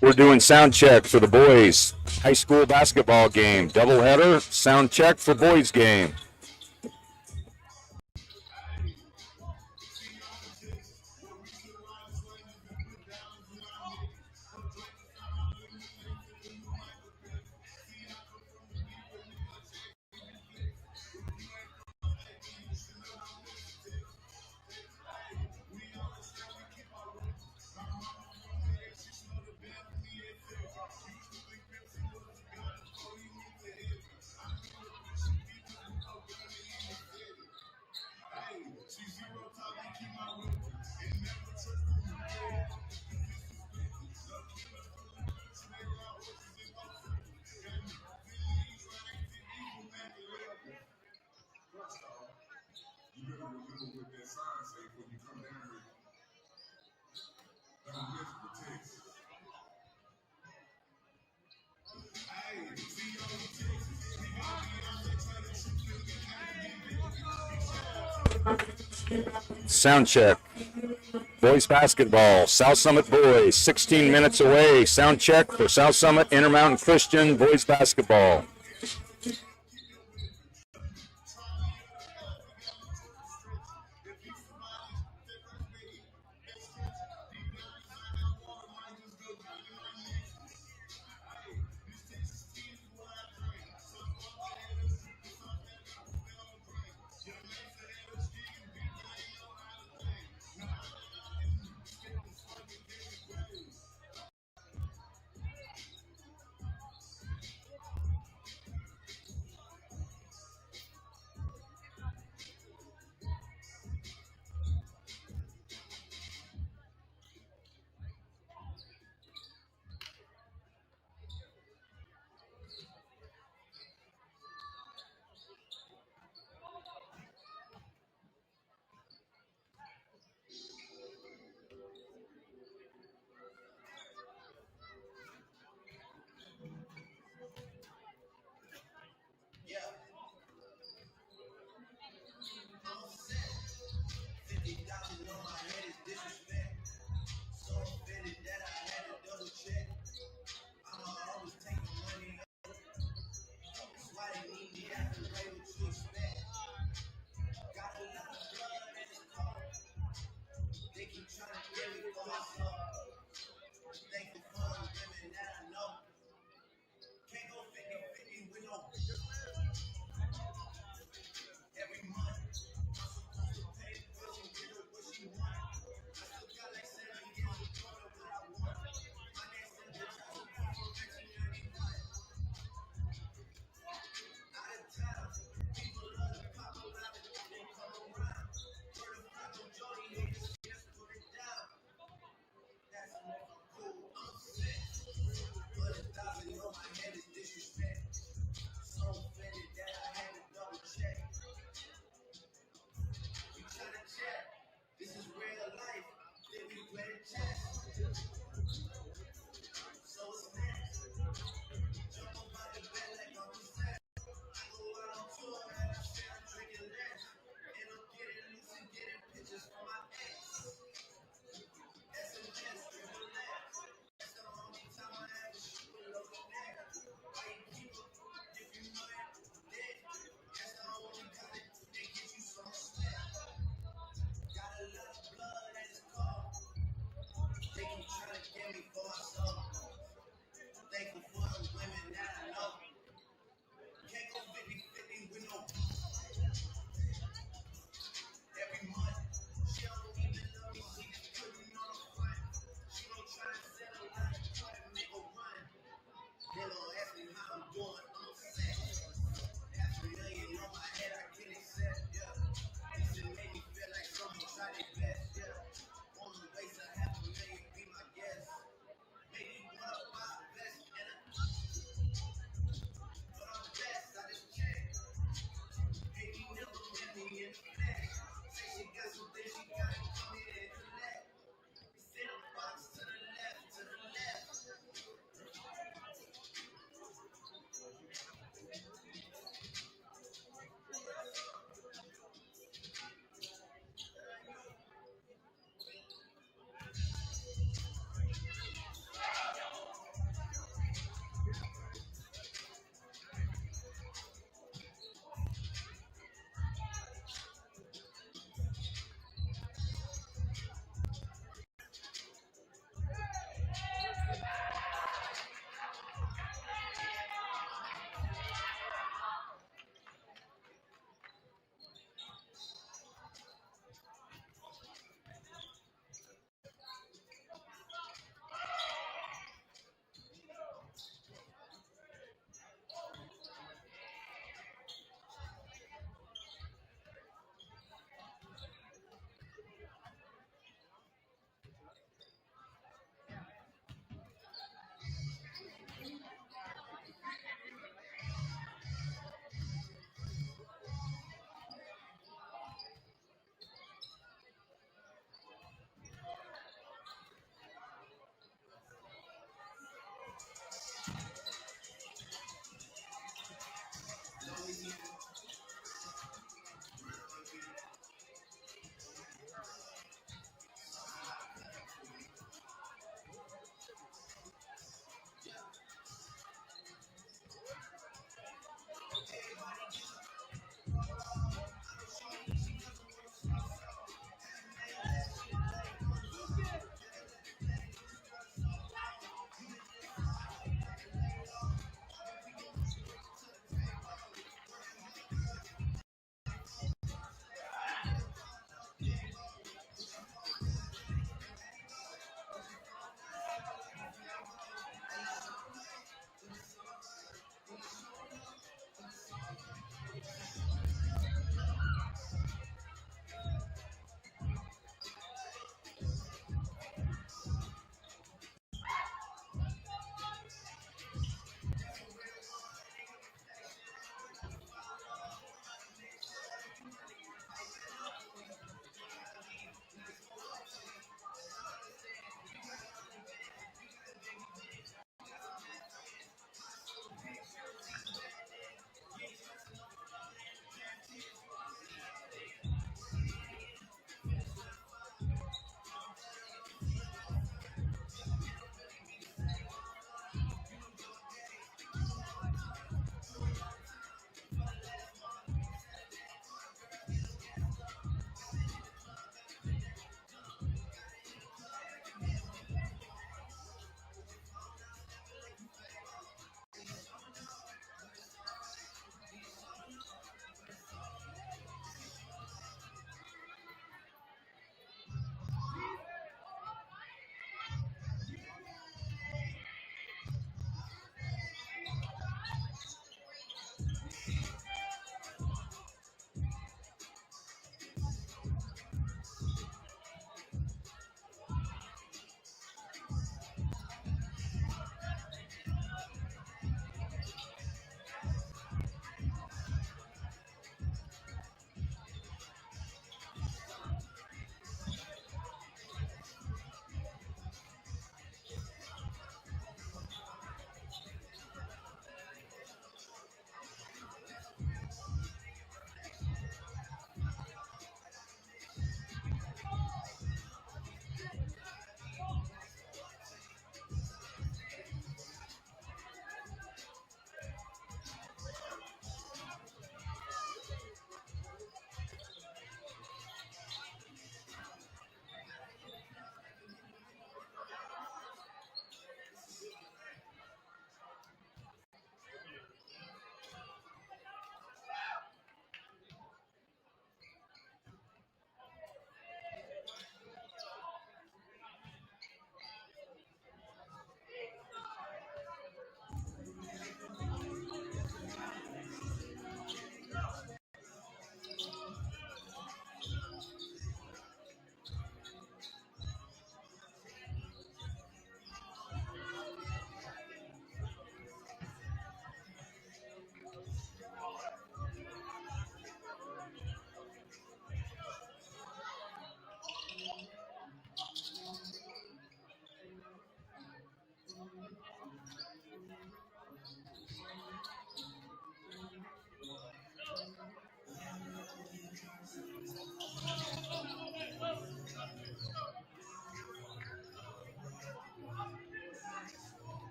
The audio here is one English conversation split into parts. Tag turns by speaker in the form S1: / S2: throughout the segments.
S1: We're doing sound check for the boys high school basketball game. Doubleheader, sound check for boys game. Sound check. Boys basketball, South Summit boys, 16 minutes away. Sound check for South Summit Intermountain Christian boys basketball.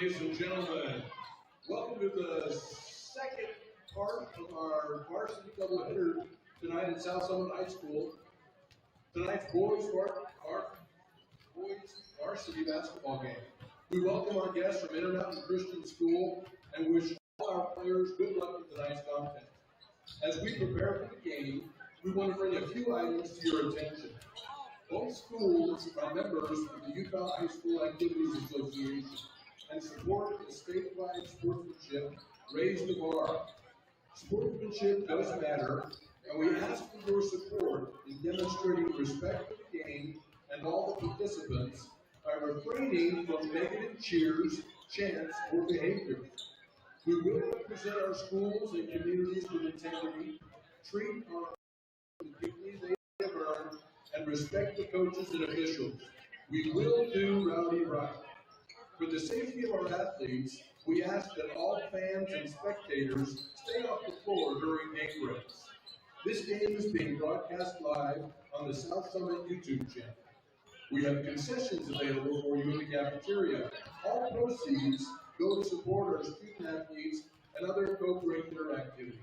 S2: ladies and gentlemen. Welcome to the second part of our varsity doubleheader tonight at South Summit High School. Tonight's boys varsity basketball game. We welcome our guests from Intermountain Christian School and wish all our players good luck in tonight's contest. As we prepare for the game, we want to bring a few items to your attention. Both schools are members of the Utah High School Activities Association and support the statewide sportsmanship Raise the Bar. Sportsmanship does matter, and we ask for your support in demonstrating respect for the game and all the participants by refraining from negative cheers, chants, or behaviors. We will represent our schools and communities with integrity, treat our the dignity they have earned, and respect the coaches and officials. We will do rowdy right. For the safety of our athletes, we ask that all fans and spectators stay off the floor during game breaks. This game is being broadcast live on the South Summit YouTube channel. We have concessions available for you in the cafeteria. All proceeds go to support our student athletes and other co-curricular activities.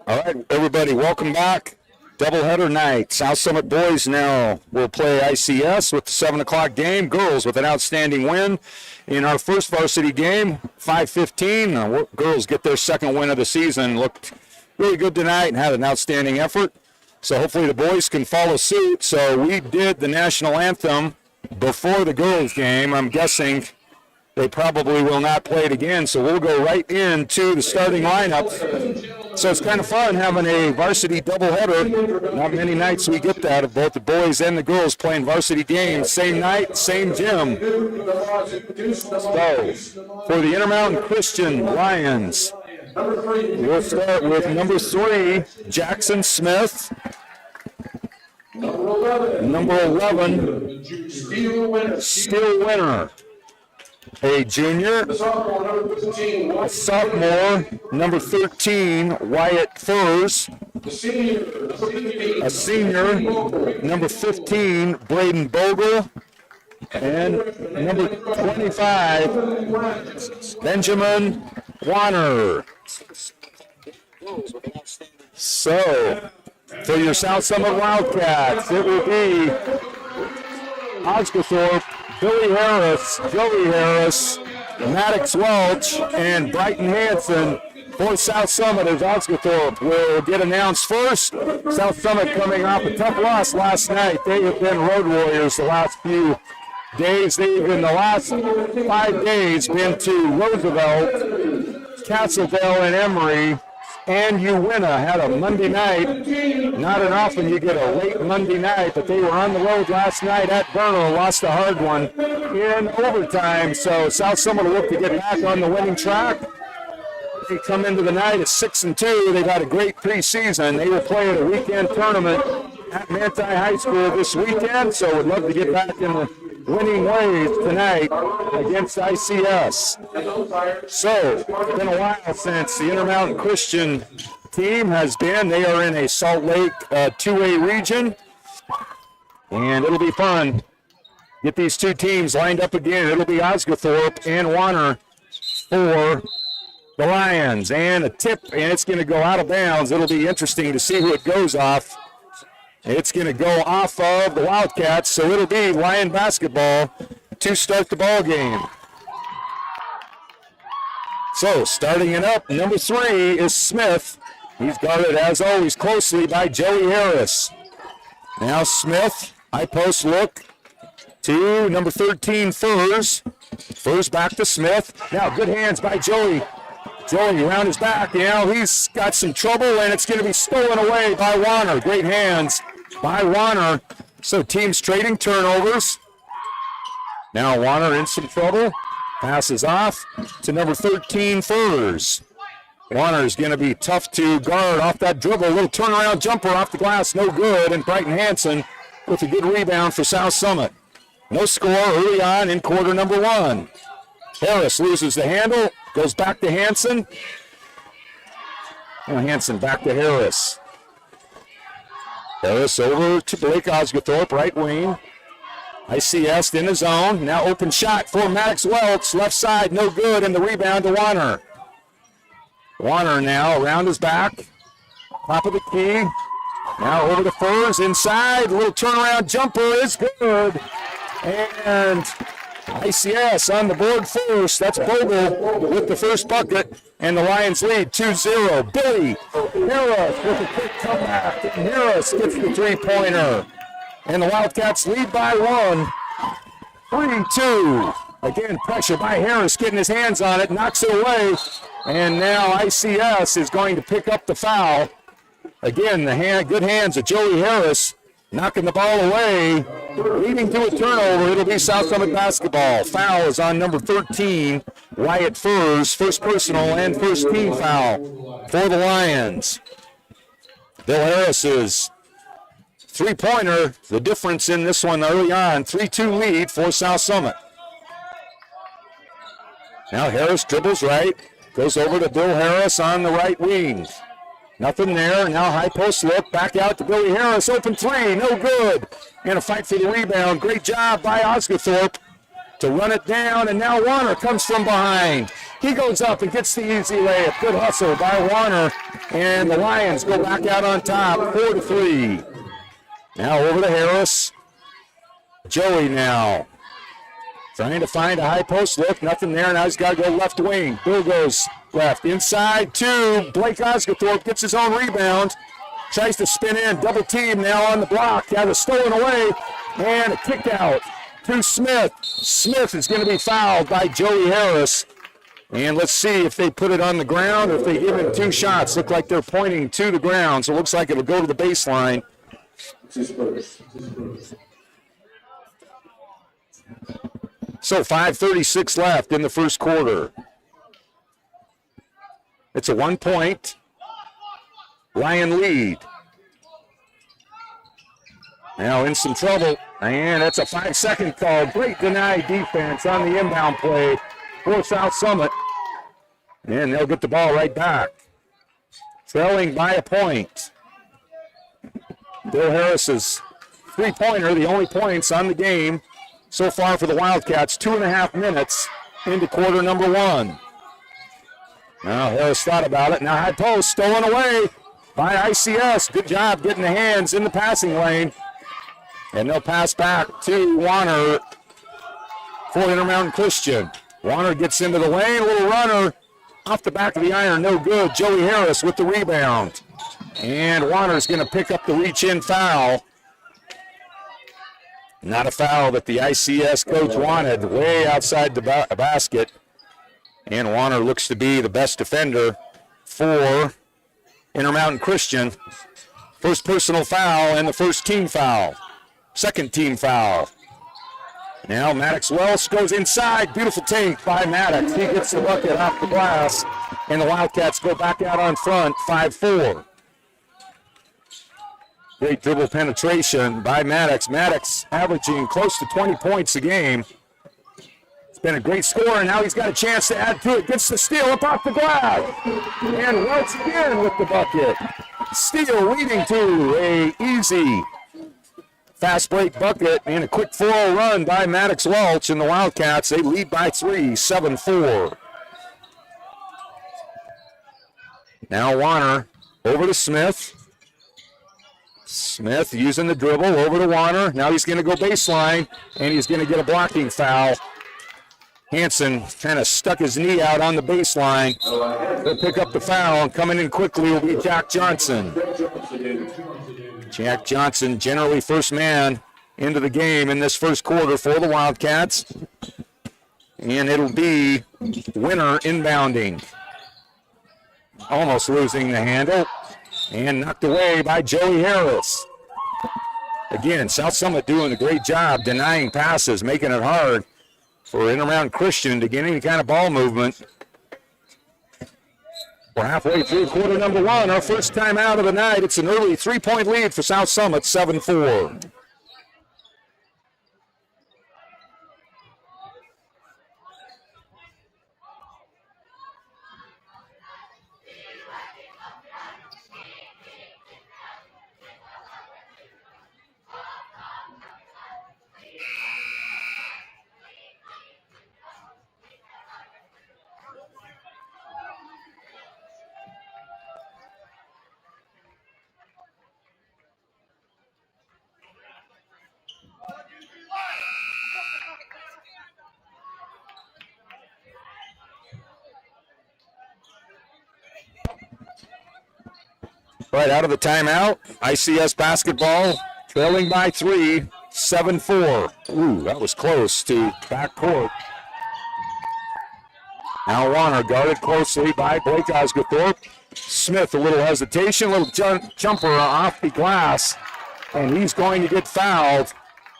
S1: All right, everybody, welcome back. Doubleheader night. South Summit boys now will play ICS with the 7 o'clock game. Girls with an outstanding win in our first varsity game, 5-15. Girls get their second win of the season. Looked really good tonight and had an outstanding effort. So hopefully the boys can follow suit. So we did the national anthem before the girls game. I'm guessing they probably will not play it again, so we'll go right into the starting lineup. So it's kind of fun having a varsity doubleheader. Not many nights we get that of both the boys and the girls playing varsity games. Same night, same gym. So for the Intermountain Christian Lions, we'll start with number 3, Jackson Smith. Number 11, Steel Winner. A junior, a sophomore, number 13, Wyatt Furs, a senior, number 15, Braden Bogle, and number 25, Benjamin Warner. So, for your South Summit Wildcats, it will be Osgothorpe, Billy Harris, Joey Harris, Maddox Welch, and Brighton Hansen. For South Summit as Osgothorpe will get announced first. South Summit coming off a tough loss last night. They have been road warriors the last few days. They've in the last 5 days been to Roosevelt, Castleville, and Emory. And Uwinna had a Monday night. Not often you get a late Monday night, but they were on the road last night at Vernal, lost a hard one in overtime. So South Summit will look to get back on the winning track. They come into the night at 6-2. They've had a great preseason. They will play at a weekend tournament at Manti High School this weekend, so would love to get back in the winning ways tonight against ICS. So, it's been a while since the Intermountain Christian team has been. They are in a Salt Lake 2A region, and it'll be fun. Get these two teams lined up again. It'll be Osgothorpe and Warner for the Lions. And a tip, and it's going to go out of bounds. It'll be interesting to see who it goes off. It's going to go off of the Wildcats, so it'll be Lion basketball to start the ball game. So starting it up, number 3 is Smith. He's guarded, as always, closely by Joey Harris. Now Smith, high post look to number 13, Furs. Furs back to Smith. Now good hands by Joey. Joey around his back. Now he's got some trouble, and it's going to be stolen away by Warner. Great hands by Warner. So teams trading turnovers. Now Warner in some trouble. Passes off to number 13, Furs. Warner is going to be tough to guard off that dribble. A little turnaround jumper off the glass, no good. And Brighton Hansen with a good rebound for South Summit. No score early on in quarter number 1. Harris loses the handle, goes back to Hansen. And Hansen back to Harris. Harris over to Blake Osgothorpe, right wing. ICS in the zone. Now open shot for Maddox Welch. Left side, no good, and the rebound to Warner. Warner now around his back. Top of the key. Now over to Furs inside. Little turnaround jumper is good. And ICS on the board first. That's Bogle with the first bucket. And the Lions lead 2-0. Billy Harris with a quick comeback. And Harris gets the three-pointer. And the Wildcats lead by 1. 3-2. Again, pressure by Harris, getting his hands on it, knocks it away. And now ICS is going to pick up the foul. Again, the good hands of Joey Harris. knocking the ball away, leading to a turnover. It'll be South Summit basketball. Foul is on number 13, Wyatt Furs. First personal and first team foul for the Lions. Bill Harris's three-pointer, the difference in this one early on, 3-2 lead for South Summit. Now Harris dribbles right, goes over to Bill Harris on the right wing. Nothing there. Now high post look. Back out to Billy Harris. Open three. No good. And a fight for the rebound. Great job by Osgothorpe to run it down. And now Warner comes from behind. He goes up and gets the easy layup. Good hustle by Warner. And the Lions go back out on top. 4-3. Now over to Harris. Joey now. Trying to find a high post look. Nothing there. Now he's got to go left wing. Bill goes left. Inside to Blake Osgothorpe. Gets his own rebound. Tries to spin in. Double team now on the block. Had it stolen away. And a kick out to Smith. Smith is going to be fouled by Joey Harris. And let's see if they put it on the ground or if they give him two shots. Look like they're pointing to the ground. So it looks like it'll go to the baseline. So 5:36 left in the first quarter. It's a 1-point Lion lead. Now in some trouble, and it's a 5-second call. Great denied defense on the inbound play for South Summit. And they'll get the ball right back. Trailing by a point. Bill Harris's three-pointer, the only points on the game so far for the Wildcats, 2.5 minutes into quarter number one. Now Harris thought about it. Now high post stolen away by ICS. Good job getting the hands in the passing lane. And they'll pass back to Warner for Intermountain Christian. Warner gets into the lane. A little runner off the back of the iron. No good. Joey Harris with the rebound. And Warner's going to pick up the reach-in foul. Not a foul that the ICS coach wanted, way outside the basket. And Warner looks to be the best defender for Intermountain Christian. First personal foul and the first team foul. Second team foul. Now Maddox Welsh goes inside. Beautiful take by Maddox. He gets the bucket off the glass. And the Wildcats go back out on front, 5-4. Great dribble penetration by Maddox. Maddox averaging close to 20 points a game. It's been a great score, and now he's got a chance to add to it. Gets the steal up off the glass. And once again with the bucket. Steal leading to a easy fast break bucket and a quick 4-0 run by Maddox Welch, and the Wildcats, they lead by 3, 7-4. Now Warner over to Smith. Smith using the dribble over to Warner. Now he's going to go baseline, and he's going to get a blocking foul. Hansen kind of stuck his knee out on the baseline. He'll pick up the foul, and coming in quickly will be Jack Johnson. Jack Johnson, generally first man into the game in this first quarter for the Wildcats. And it'll be Winner inbounding. Almost losing the handle. And knocked away by Joey Harris. Again, South Summit doing a great job denying passes, making it hard for Intermountain Christian to get any kind of ball movement. We're halfway through quarter number one, our first time out of the night. It's an early 3-point lead for South Summit, 7-4. Right out of the timeout, ICS basketball trailing by 3, 7-4. Ooh, that was close to backcourt. Now Warner guarded closely by Blake Osgothorpe. Smith, a little hesitation, a little jumper off the glass. and he's going to get fouled.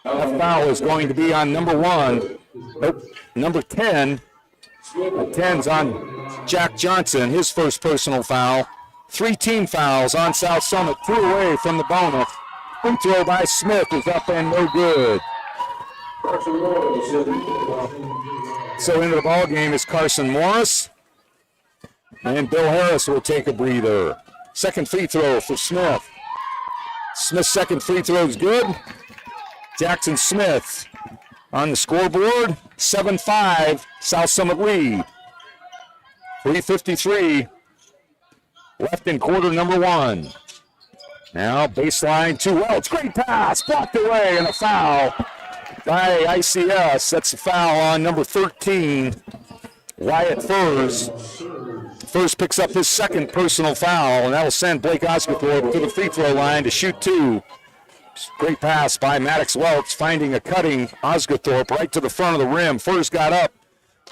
S1: That foul is going to be on number 1. Nope, number 10. 10's on Jack Johnson, his first personal foul. 3 team fouls on South Summit, 2 away from the bonus. Free throw by Smith is up and no good. So into the ball game is Carson Morris. And Bill Harris will take a breather. Second free throw for Smith. Smith's second free throw is good. Jackson Smith on the scoreboard. 7-5, South Summit lead. 3:53 left in quarter number 1. Now baseline to Welch. Great pass, blocked away, and a foul by ICS. That's a foul on number 13, Wyatt Furs. Furs picks up his second personal foul, and that will send Blake Osgothorpe to the free throw line to shoot 2. Great pass by Maddox Welch, finding a cutting Osgothorpe right to the front of the rim. Furs got up,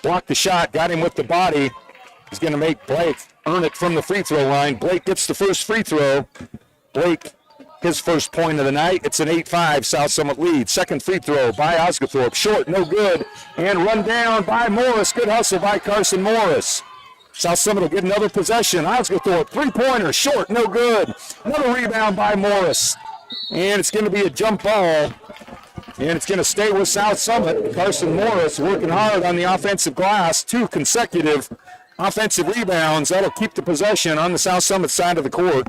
S1: blocked the shot, got him with the body. He's going to make Blake earn it from the free throw line. Blake gets the first free throw. Blake, his first point of the night. It's an 8-5 South Summit lead. Second free throw by Osgothorpe. Short, no good. And run down by Morris. Good hustle by Carson Morris. South Summit will get another possession. Osgothorpe, three-pointer, short, no good. Another rebound by Morris. And it's going to be a jump ball. And it's going to stay with South Summit. Carson Morris working hard on the offensive glass. 2 consecutive offensive rebounds. That'll keep the possession on the South Summit side of the court.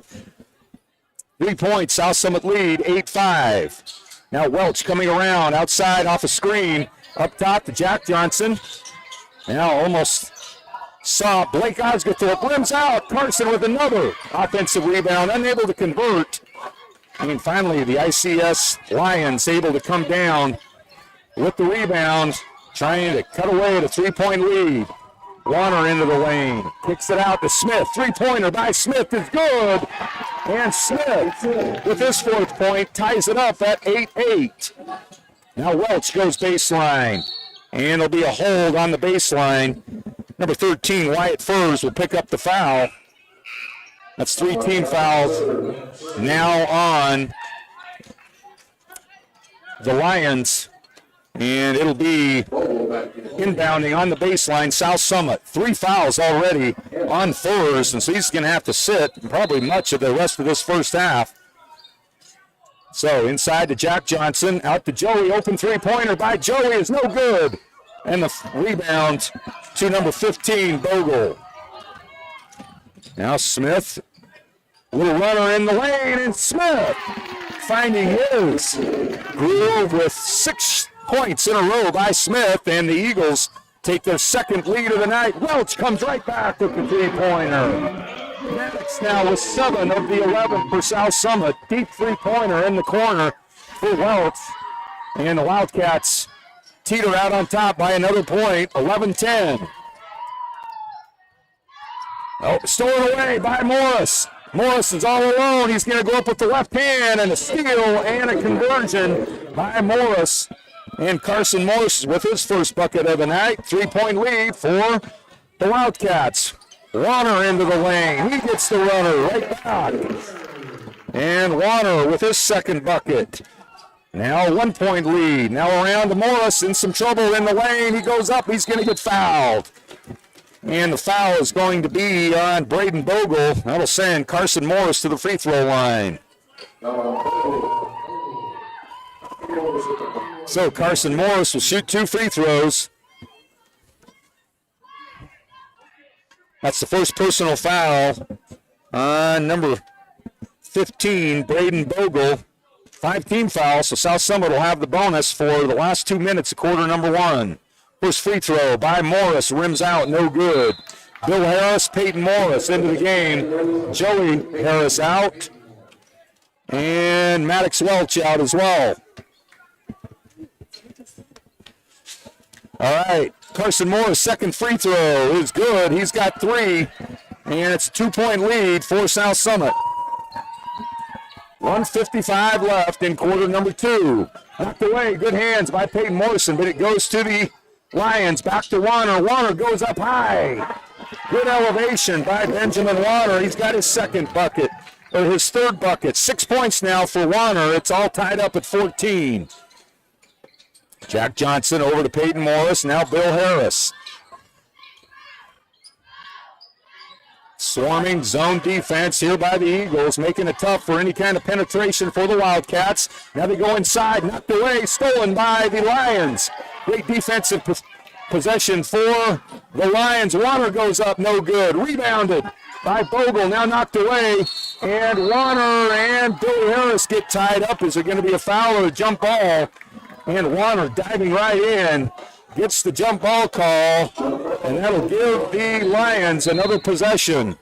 S1: 3 points, South Summit lead, 8-5. Now Welch coming around outside off a screen. Up top to Jack Johnson. Now almost saw Blake Osgothorpe. Rims out. Carson with another offensive rebound. Unable to convert. And finally the ICS Lions able to come down with the rebound. Trying to cut away the 3-point lead. Warner into the lane. Kicks it out to Smith. 3-pointer by Smith is good. And Smith, with his 4th point, ties it up at 8-8. Now Welch goes baseline. And it'll be a hold on the baseline. Number 13, Wyatt Furs, will pick up the foul. That's 3 team fouls now on the Lions. And it'll be inbounding on the baseline, South Summit. 3 fouls already on Furs, and so he's going to have to sit probably much of the rest of this first half. So inside to Jack Johnson, out to Joey, open 3-pointer by Joey is no good. And the rebound to number 15, Bogle. Now Smith, little runner in the lane, and Smith finding his groove with 6 points in a row by Smith, and the Eagles take their second lead of the night. Welch comes right back with the 3-pointer. Maddox now with 7 of the 11 for South Summit. Deep 3-pointer in the corner for Welch. And the Wildcats teeter out on top by another point, 11-10. Oh, stolen away by Morris. Morris is all alone. He's going to go up with the left hand, and a steal and a conversion by Morris. And Carson Morris with his first bucket of the night. 3-point lead for the Wildcats. Warner into the lane. He gets the runner right back. And Warner with his second bucket. Now a 1-point lead. Now around to Morris in some trouble in the lane. He goes up. He's going to get fouled. And the foul is going to be on Braden Bogle. That'll send Carson Morris to the free throw line. So Carson Morris will shoot 2 free throws. That's the first personal foul on number 15, Braden Bogle. 5 team fouls, so South Summit will have the bonus for the last 2 minutes of quarter number 1. First free throw by Morris, rims out, no good. Bill Harris, Peyton Morris into the game. Joey Harris out. And Maddox Welch out as well. All right, Carson Morris' second free throw is good. He's got 3, and it's a 2-point lead for South Summit. 1:55 left in quarter number 2. Knocked away, good hands by Peyton Morrison, but it goes to the Lions. Back to Warner. Warner goes up high. Good elevation by Benjamin Warner. He's got his second bucket. or his third bucket. 6 points now for Warner. It's all tied up at 14. Jack Johnson over to Peyton Morris. Now Bill Harris. Swarming zone defense here by the Eagles, making it tough for any kind of penetration for the Wildcats. Now they go inside, knocked away, stolen by the Lions. Great defensive possession for the Lions. Warner goes up, no good. Rebounded by Bogle, now knocked away. And Warner and Billy Harris get tied up. Is there going to be a foul or a jump ball? And Warner diving right in, gets the jump ball call, and that'll give the Lions another possession.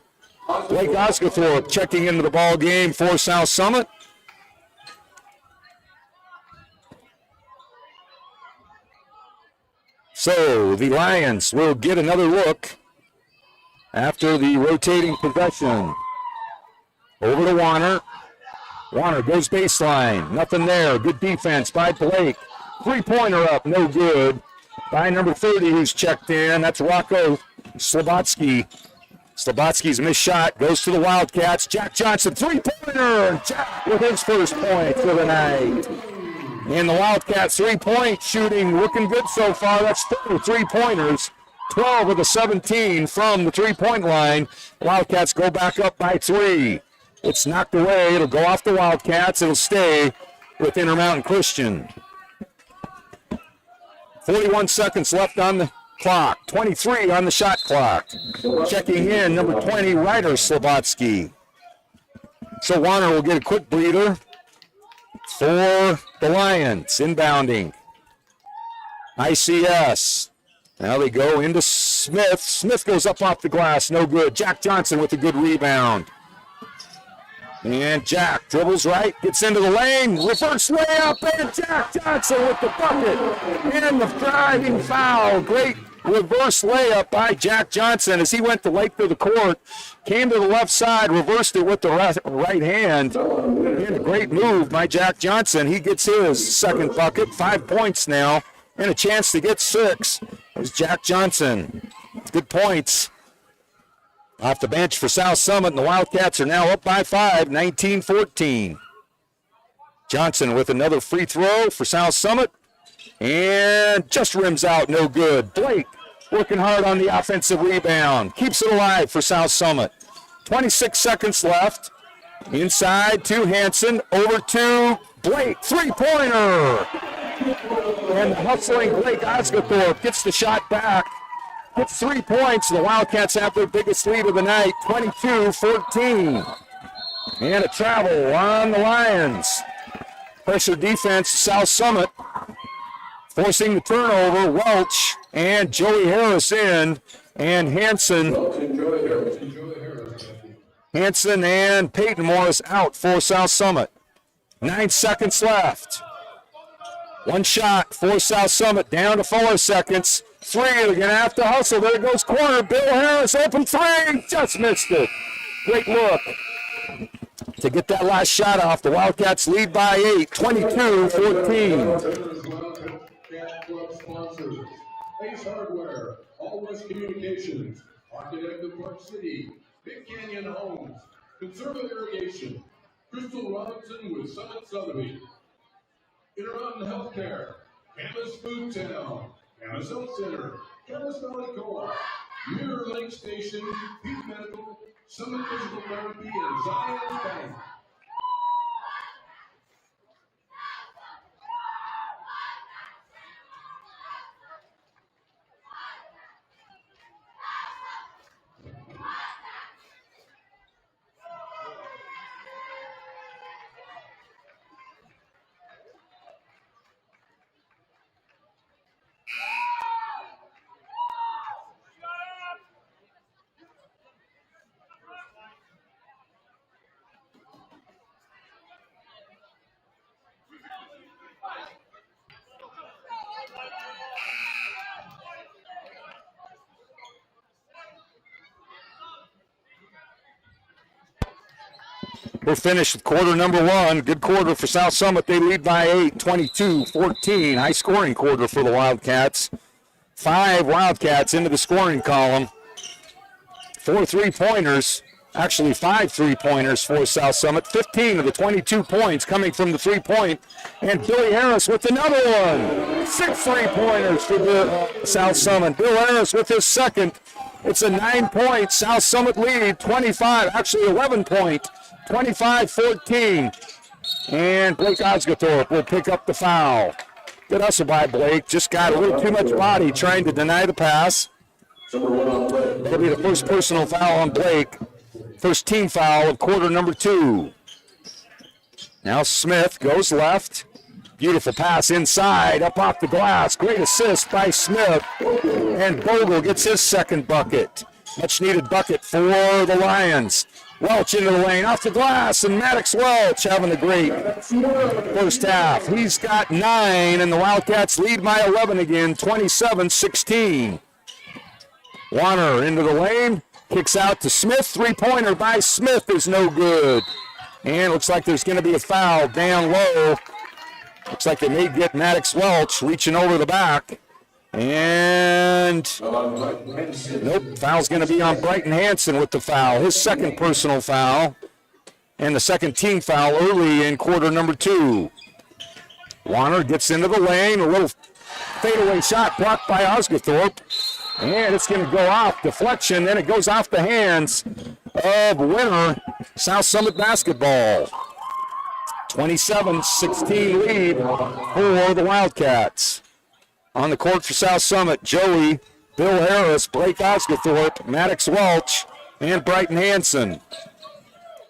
S1: Blake Osgathorpe checking into the ball game for South Summit. So the Lions will get another look after the rotating possession. Over to Warner. Warner goes baseline. Nothing there. Good defense by Blake. Three-pointer up, no good. By number 30, who's checked in. That's Rocco Slobotsky. Slobotsky's missed shot goes to the Wildcats. Jack Johnson, three-pointer. Jack with his first point for the night. And the Wildcats three-point shooting looking good so far. That's 4 3-pointers. 12 of the 17 from the three-point line. Wildcats go back up by 3. It's knocked away. It'll go off the Wildcats. It'll stay with Intermountain Christian. 41 seconds left on the clock. 23 on the shot clock. Checking in, number 20, Ryder Slobotsky. So Warner will get a quick breather for the Lions. Inbounding. ICS. Now they go into Smith. Smith goes up off the glass. No good. Jack Johnson with a good rebound. And Jack dribbles right, gets into the lane, reverse layup, and Jack Johnson with the bucket. And the driving foul. Great reverse layup by Jack Johnson as he went the length of the court, came to the left side, reversed it with the right hand. And a great move by Jack Johnson. He gets his second bucket, 5 points now, and a chance to get 6. There's Jack Johnson. Good points. Off the bench for South Summit, and the Wildcats are now up by 5, 19-14. Johnson with another free throw for South Summit, and just rims out, no good. Blake working hard on the offensive rebound, keeps it alive for South Summit. 26 seconds left. Inside to Hanson, over to Blake, three-pointer. And hustling Blake Osgathorpe gets the shot back. Gets 3 points. The Wildcats have their biggest lead of the night, 22-14. And a travel on the Lions. Pressure defense, South Summit. Forcing the turnover, Welch and Joey Harris in. And Hanson and Peyton Morris out for South Summit. 9 seconds left. One shot for South Summit, down to 4 seconds. 3, they're going to have to hustle. There goes corner. Bill Harris, open 3, just missed it. Great look to get that last shot off. The Wildcats lead by 8, 22-14.
S2: Wildcat Club sponsors: Ace Hardware, All West Communications, Architect of Park City, Big Canyon Homes, Conservative Irrigation, Crystal Robinson with Summit Sotheby, Intermountain Healthcare, Campus Food Town, Campus Health Center, Campus Valley Co-op, Mirror Lake Station, Peak Medical, Summit Physical Therapy, and Zion's Bank.
S1: We're finished with quarter number 1. Good quarter for South Summit. They lead by 8, 22-14. High scoring quarter for the Wildcats. 5 Wildcats into the scoring column. 4 3-pointers. Actually, 5 3-pointers for South Summit. 15 of the 22 points coming from the 3-point. And Billy Harris with another one. 6 3-pointers for the South Summit. Bill Harris with his second. It's a 9-point South Summit lead. 11-point. 25-14. And Blake Osgathorpe will pick up the foul. Good hustle by Blake. Just got a little too much body trying to deny the pass. That'll be the first personal foul on Blake. First team foul of quarter number 2. Now Smith goes left. Beautiful pass inside, up off the glass. Great assist by Smith. And Bogle gets his second bucket. Much needed bucket for the Lions. Welch into the lane, off the glass, and Maddox Welch having a great first half. He's got 9, and the Wildcats lead by 11 again, 27-16. Warner into the lane, kicks out to Smith. 3-pointer by Smith is no good. And looks like there's going to be a foul down low. Looks like they may get Maddox Welch reaching over the back. And nope, foul's going to be on Brighton Hansen with the foul. His second personal foul. And the second team foul early in quarter number 2. Warner gets into the lane. A little fadeaway shot blocked by Osgathorpe. And it's going to go off. Deflection. Then it goes off the hands of winner South Summit basketball. 27-16 lead for the Wildcats. On the court for South Summit, Joey, Bill Harris, Blake Osgathorpe, Maddox Welch, and Brighton Hansen.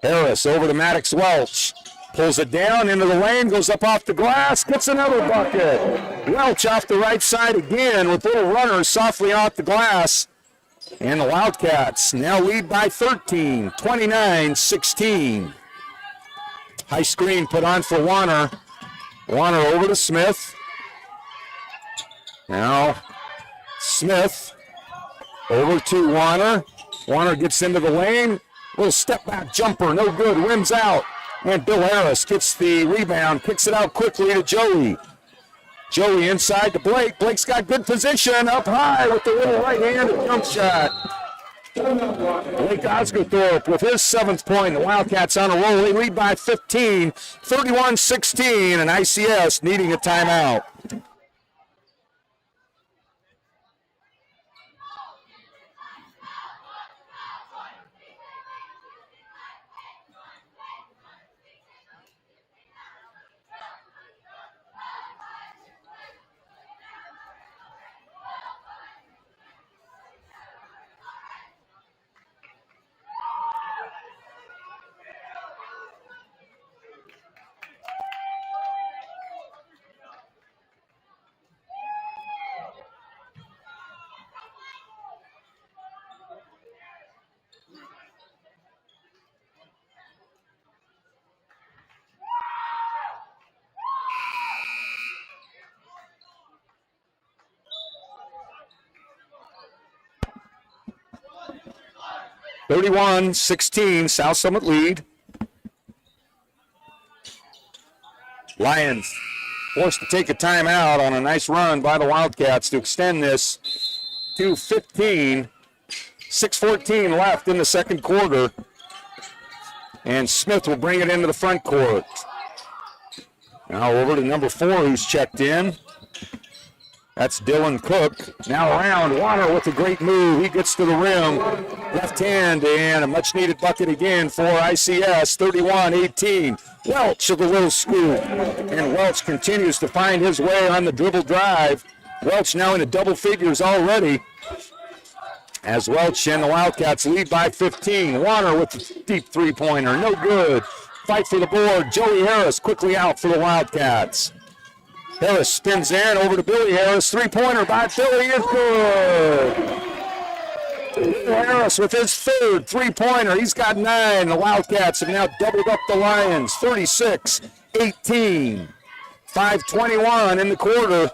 S1: Harris over to Maddox Welch. Pulls it down into the lane, goes up off the glass, gets another bucket. Welch off the right side again with little runners softly off the glass. And the Wildcats now lead by 13, 29-16. High screen put on for Warner. Warner over to Smith. Now Smith over to Warner. Warner gets into the lane. Little step back jumper, no good, rims out. And Bill Harris gets the rebound, kicks it out quickly to Joey. Joey inside to Blake. Blake's got good position up high with the little right-handed jump shot. Blake Osgathorpe with his 7th point. The Wildcats on a roll. They lead by 15, 31-16, and ICS needing a timeout. (31-16) South Summit lead. Lions forced to take a timeout on a nice run by the Wildcats to extend this to 15. 6:14 left in the second quarter. And Smith will bring it into the front court. Now over to number 4 who's checked in. That's Dylan Cook. Now around, Warner with a great move. He gets to the rim. Left hand and a much needed bucket again for ICS. 31-18. Welch of the little scoop. And Welch continues to find his way on the dribble drive. Welch now into double figures already. As Welch and the Wildcats lead by 15. Warner with the deep 3-pointer. No good. Fight for the board. Joey Harris quickly out for the Wildcats. Harris spins in over to Billy Harris. 3-pointer by Billy is good. Harris with his third 3-pointer. He's got 9. The Wildcats have now doubled up the Lions. 36-18. 5:21 in the quarter.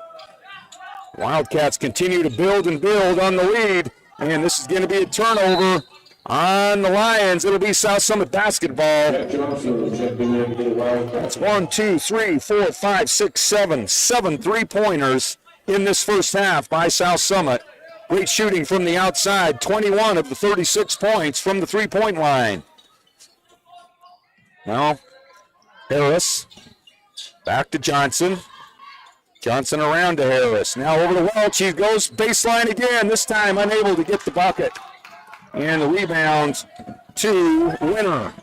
S1: Wildcats continue to build and build on the lead. And this is going to be a turnover on the Lions. It'll be South Summit basketball. That's 1, 2, 3, 4, 5, 6, 7. 7 3-pointers in this first half by South Summit. Great shooting from the outside. 21 of the 36 points from the three-point line. Now, Harris. Back to Johnson. Johnson around to Harris. Now over to Welch. He goes baseline again. This time unable to get the bucket. And the rebound to Winner.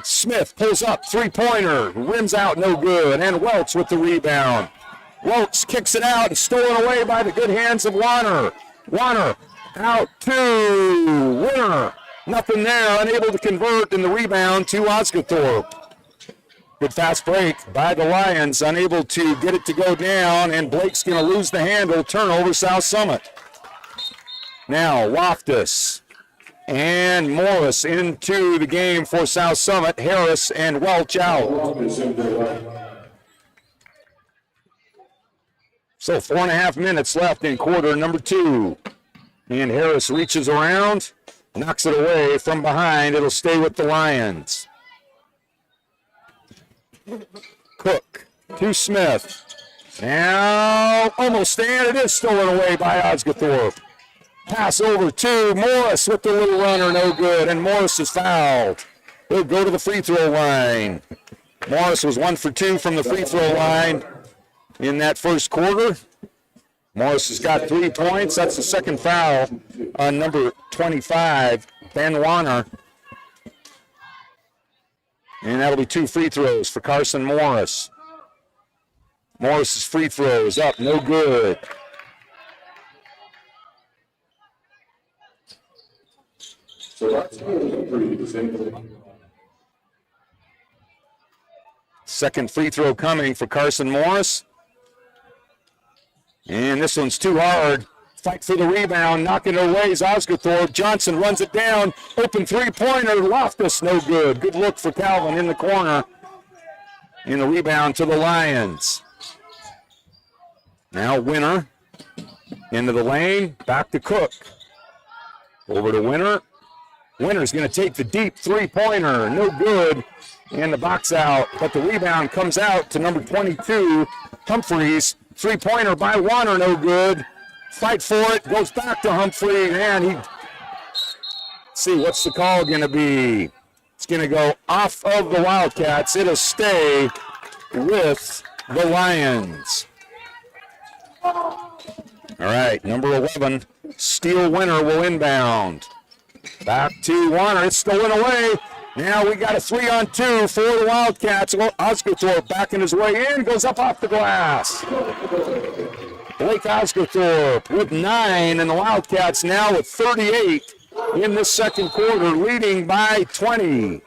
S1: Smith pulls up. Three-pointer. Rims out. No good. And Welch with the rebound. Welch kicks it out and stolen away by the good hands of Warner. Warner out to Winner. Nothing there. Unable to convert in the rebound to Osgothorpe. Good fast break by the Lions, unable to get it to go down, and Blake's going to lose the handle. Turnover, South Summit. Now, Loftus and Morris into the game for South Summit. Harris and Welch out. So 4.5 minutes left in quarter number 2. And Harris reaches around, knocks it away from behind. It'll stay with the Lions. Cook to Smith. Now almost and it is stolen away by Osgothorpe. Pass over to Morris with the little runner, no good, and Morris is fouled. He'll go to the free throw line. Morris was 1 for 2 from the free throw line in that first quarter. Morris has got 3 points. That's the second foul on number 25, Ben Warner. And that'll be 2 free throws for Carson Morris. Morris's free throws up, no good.
S3: So that's
S1: Second free throw coming for Carson Morris. And this one's too hard. Fight for the rebound, knocking it away is Osgothorpe. Johnson runs it down. Open three-pointer, Loftus, no good. Good look for Calvin in the corner. And the rebound to the Lions. Now Winner into the lane, back to Cook. Over to Winner. Winner's going to take the deep three-pointer, no good. And the box out, but the rebound comes out to number 22, Humphreys. Three-pointer by Warner, no good. Fight for it, goes back to Humphrey, and let's see, what's the call going to be? It's going to go off of the Wildcats. It'll stay with the Lions. All right, number 11, Steele Winner will inbound. Back to Warner, it's stolen away. Now we got a 3-on-2 for the Wildcats. Osgothorpe backing his way in, goes up off the glass. Blake Osgothorpe with 9, and the Wildcats now with 38 in this second quarter, leading by 20.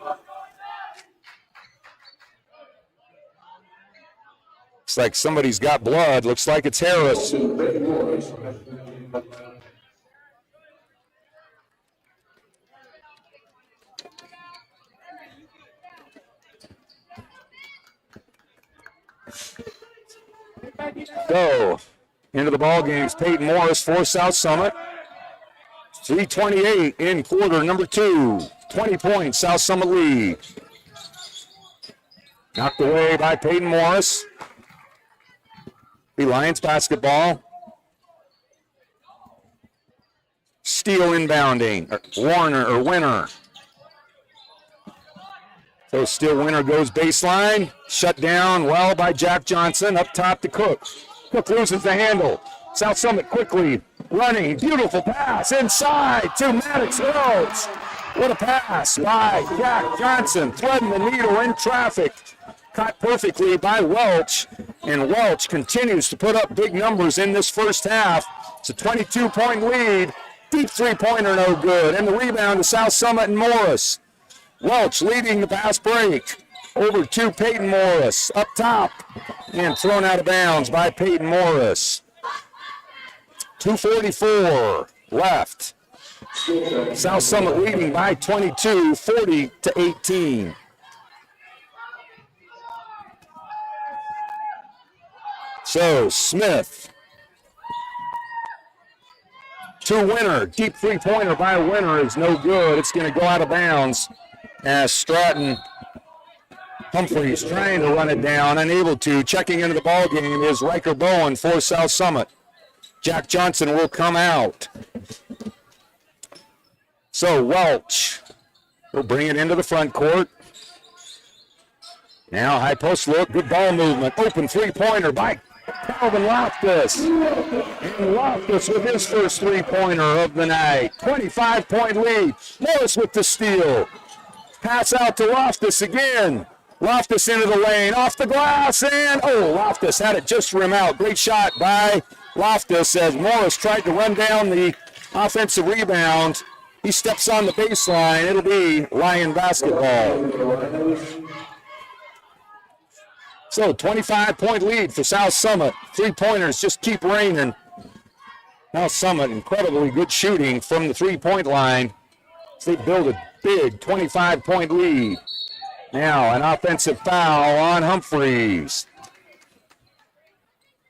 S1: Looks like somebody's got blood. Looks like it's Harris. So, into the ball games, Peyton Morris for South Summit. 3:28 in quarter number 2. 20 points, South Summit lead. Knocked away by Peyton Morris. The Lions basketball. Steele inbounding. Winner. So Steele Winner goes baseline. Shut down well by Jack Johnson. Up top to Cook. Cook loses the handle. South Summit quickly running. Beautiful pass inside to Maddox Welch. What a pass by Jack Johnson. Threading the needle in traffic. Caught perfectly by Welch. And Welch continues to put up big numbers in this first half. It's a 22-point lead. Deep three-pointer, no good. And the rebound to South Summit and Morris. Welch leading the pass break. Over to Peyton Morris. Up top. And thrown out of bounds by Peyton Morris. 2:44 left. South Summit leading by 22, 40-18. So Smith to Winner. Deep three-pointer by Winner is no good. It's going to go out of bounds as Stratton Humphreys trying to run it down, unable to. Checking into the ball game is Riker Bowen for South Summit. Jack Johnson will come out. So Welch will bring it into the front court. Now high post look, good ball movement. Open three-pointer by Calvin Loftus. And Loftus with his first three-pointer of the night. 25-point lead. Morris with the steal. Pass out to Loftus again. Loftus into the lane, off the glass, and Loftus had it just rim out. Great shot by Loftus as Morris tried to run down the offensive rebound. He steps on the baseline. It'll be Lion basketball. So 25-point lead for South Summit. Three-pointers just keep raining. South Summit, incredibly good shooting from the three-point line. They build a big 25-point lead. Now an offensive foul on Humphreys.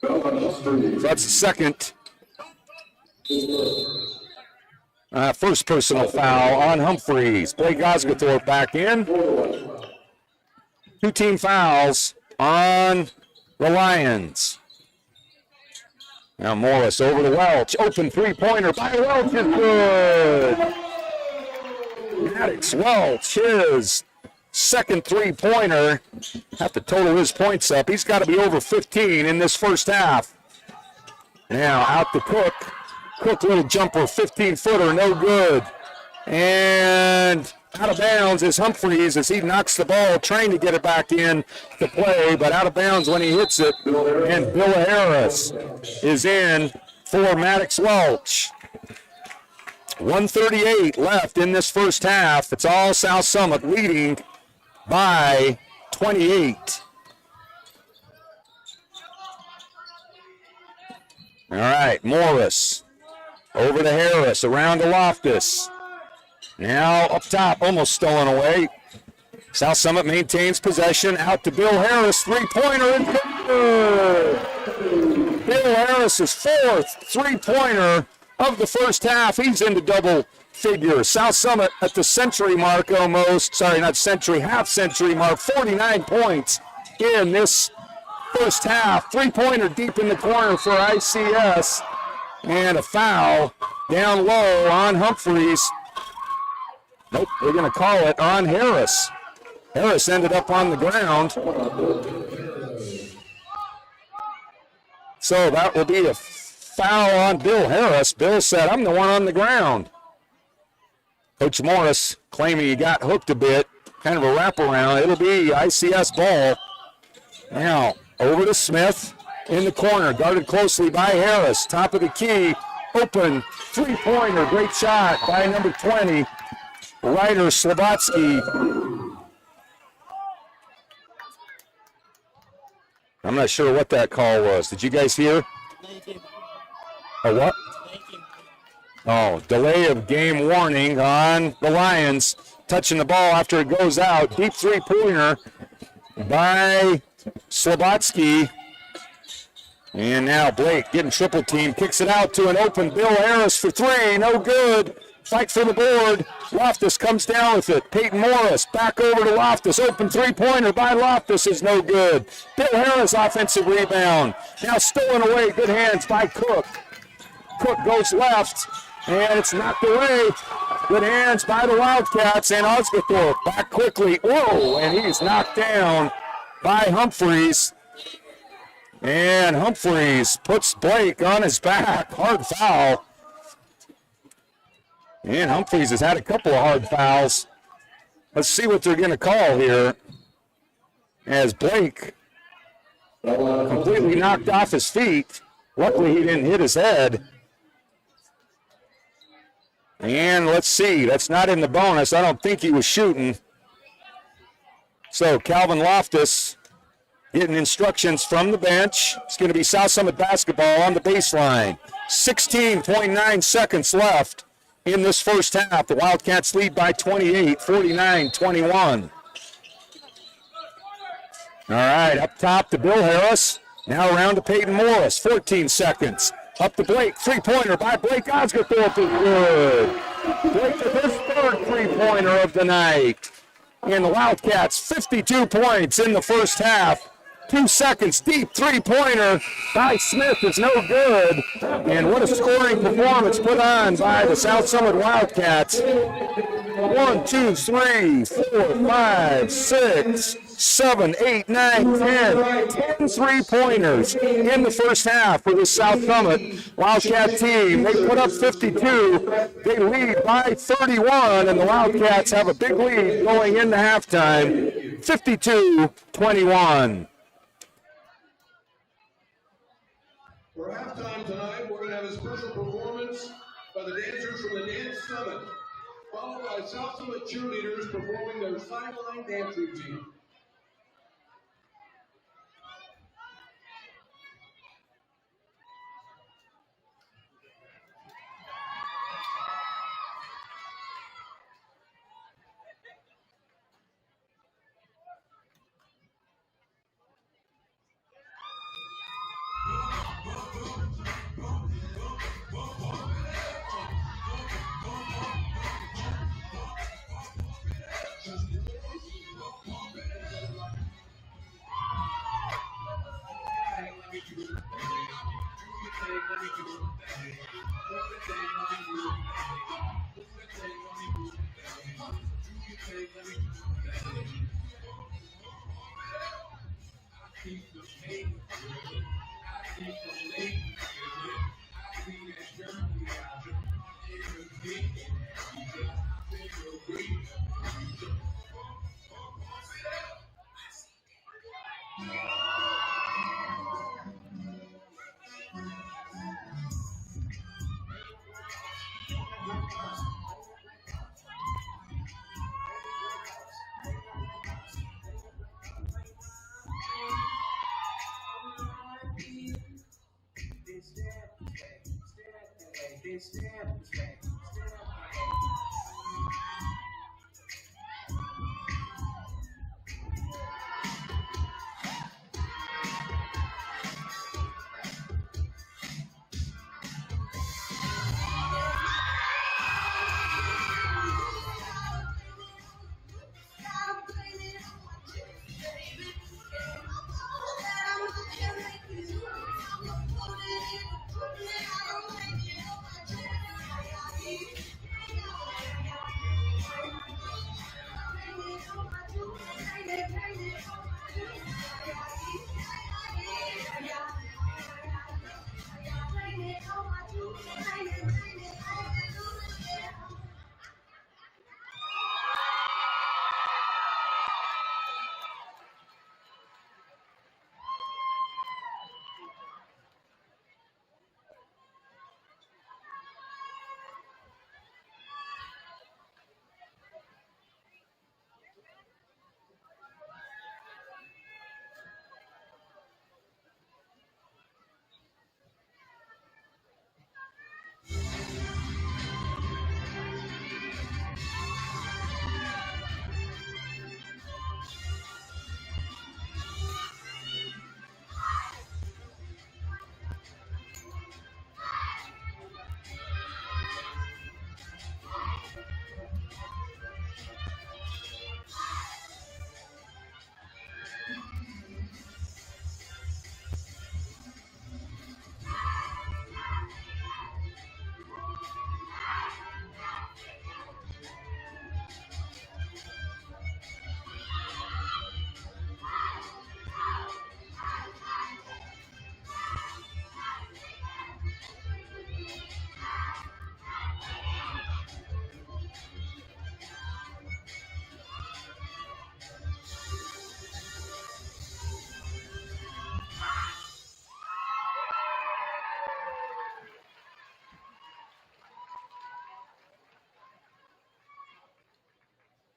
S1: So that's the second. First personal foul on Humphreys. Blake Osgothorpe back in. Two team fouls on the Lions. Now Morris over to Welch. Open three-pointer by Welch is good. Maddox Welch, his second three-pointer. Have to total his points up. He's got to be over 15 in this first half. Now out to Cook. Cook little jumper, 15-footer, no good. And out of bounds is Humphreys as he knocks the ball, trying to get it back in to play, but out of bounds when he hits it. And Bill Harris is in for Maddox Welch. 1:38 left in this first half. It's all South Summit leading by 28. All right, Morris over to Harris, around to Loftus. Now up top, almost stolen away. South Summit maintains possession, out to Bill Harris, three-pointer and good. Bill Harris's fourth three-pointer of the first half. He's into double figures. South Summit at the century mark almost. Sorry, not century, half-century mark. 49 points in this first half. Three-pointer deep in the corner for ICS. And a foul down low on Humphreys. Nope, they're going to call it on Harris. Harris ended up on the ground. So that will be a foul on Bill Harris. Bill said, I'm the one on the ground. Coach Morris claiming he got hooked a bit. Kind of a wraparound. It'll be ICS ball. Now, over to Smith in the corner. Guarded closely by Harris. Top of the key. Open. Three-pointer. Great shot by number 20. Ryder Slavatsky. I'm not sure what that call was. Did you guys hear? A what? Oh, delay of game warning on the Lions. Touching the ball after it goes out. Deep three-pointer by Slavatsky. And now Blake getting triple team. Kicks it out to an open Bill Harris for three. No good. Fight for the board. Loftus comes down with it. Peyton Morris back over to Loftus. Open three-pointer by Loftus is no good. Bill Harris offensive rebound. Now stolen away. Good hands by Cook. Cook goes left, and it's knocked away. Good hands by the Wildcats, and Osgothorpe back quickly. Whoa, and he's knocked down by Humphreys. And Humphreys puts Blake on his back. Hard foul. And Humphreys has had a couple of hard fouls. Let's see what they're going to call here. As Blake completely knocked off his feet. Luckily, he didn't hit his head. And let's see. That's not in the bonus. I don't think he was shooting. So Calvin Loftus getting instructions from the bench. It's going to be South Summit basketball on the baseline. 16.9 seconds left in this first half. The Wildcats lead by 28, 49-21. All right, up top to Bill Harris. Now around to Peyton Morris, 14 seconds. Up to Blake, three-pointer by Blake Osgothorpe is good. Blake with his third three-pointer of the night. And the Wildcats, 52 points in the first half. 2 seconds, deep three-pointer by Smith is no good. And what a scoring performance put on by the South Summit Wildcats. 1, 2, 3, 4, 5, 6, 7, 8, 9, 10. 10 three-pointers in the first half for the South Summit Wildcat team. They put up 52. They lead by 31, and the Wildcats have a big lead going into halftime, 52-21.
S2: For halftime tonight, we're going to have a special performance by the dancers from the Dance Summit, followed by South Summit cheerleaders performing their sideline dance routine.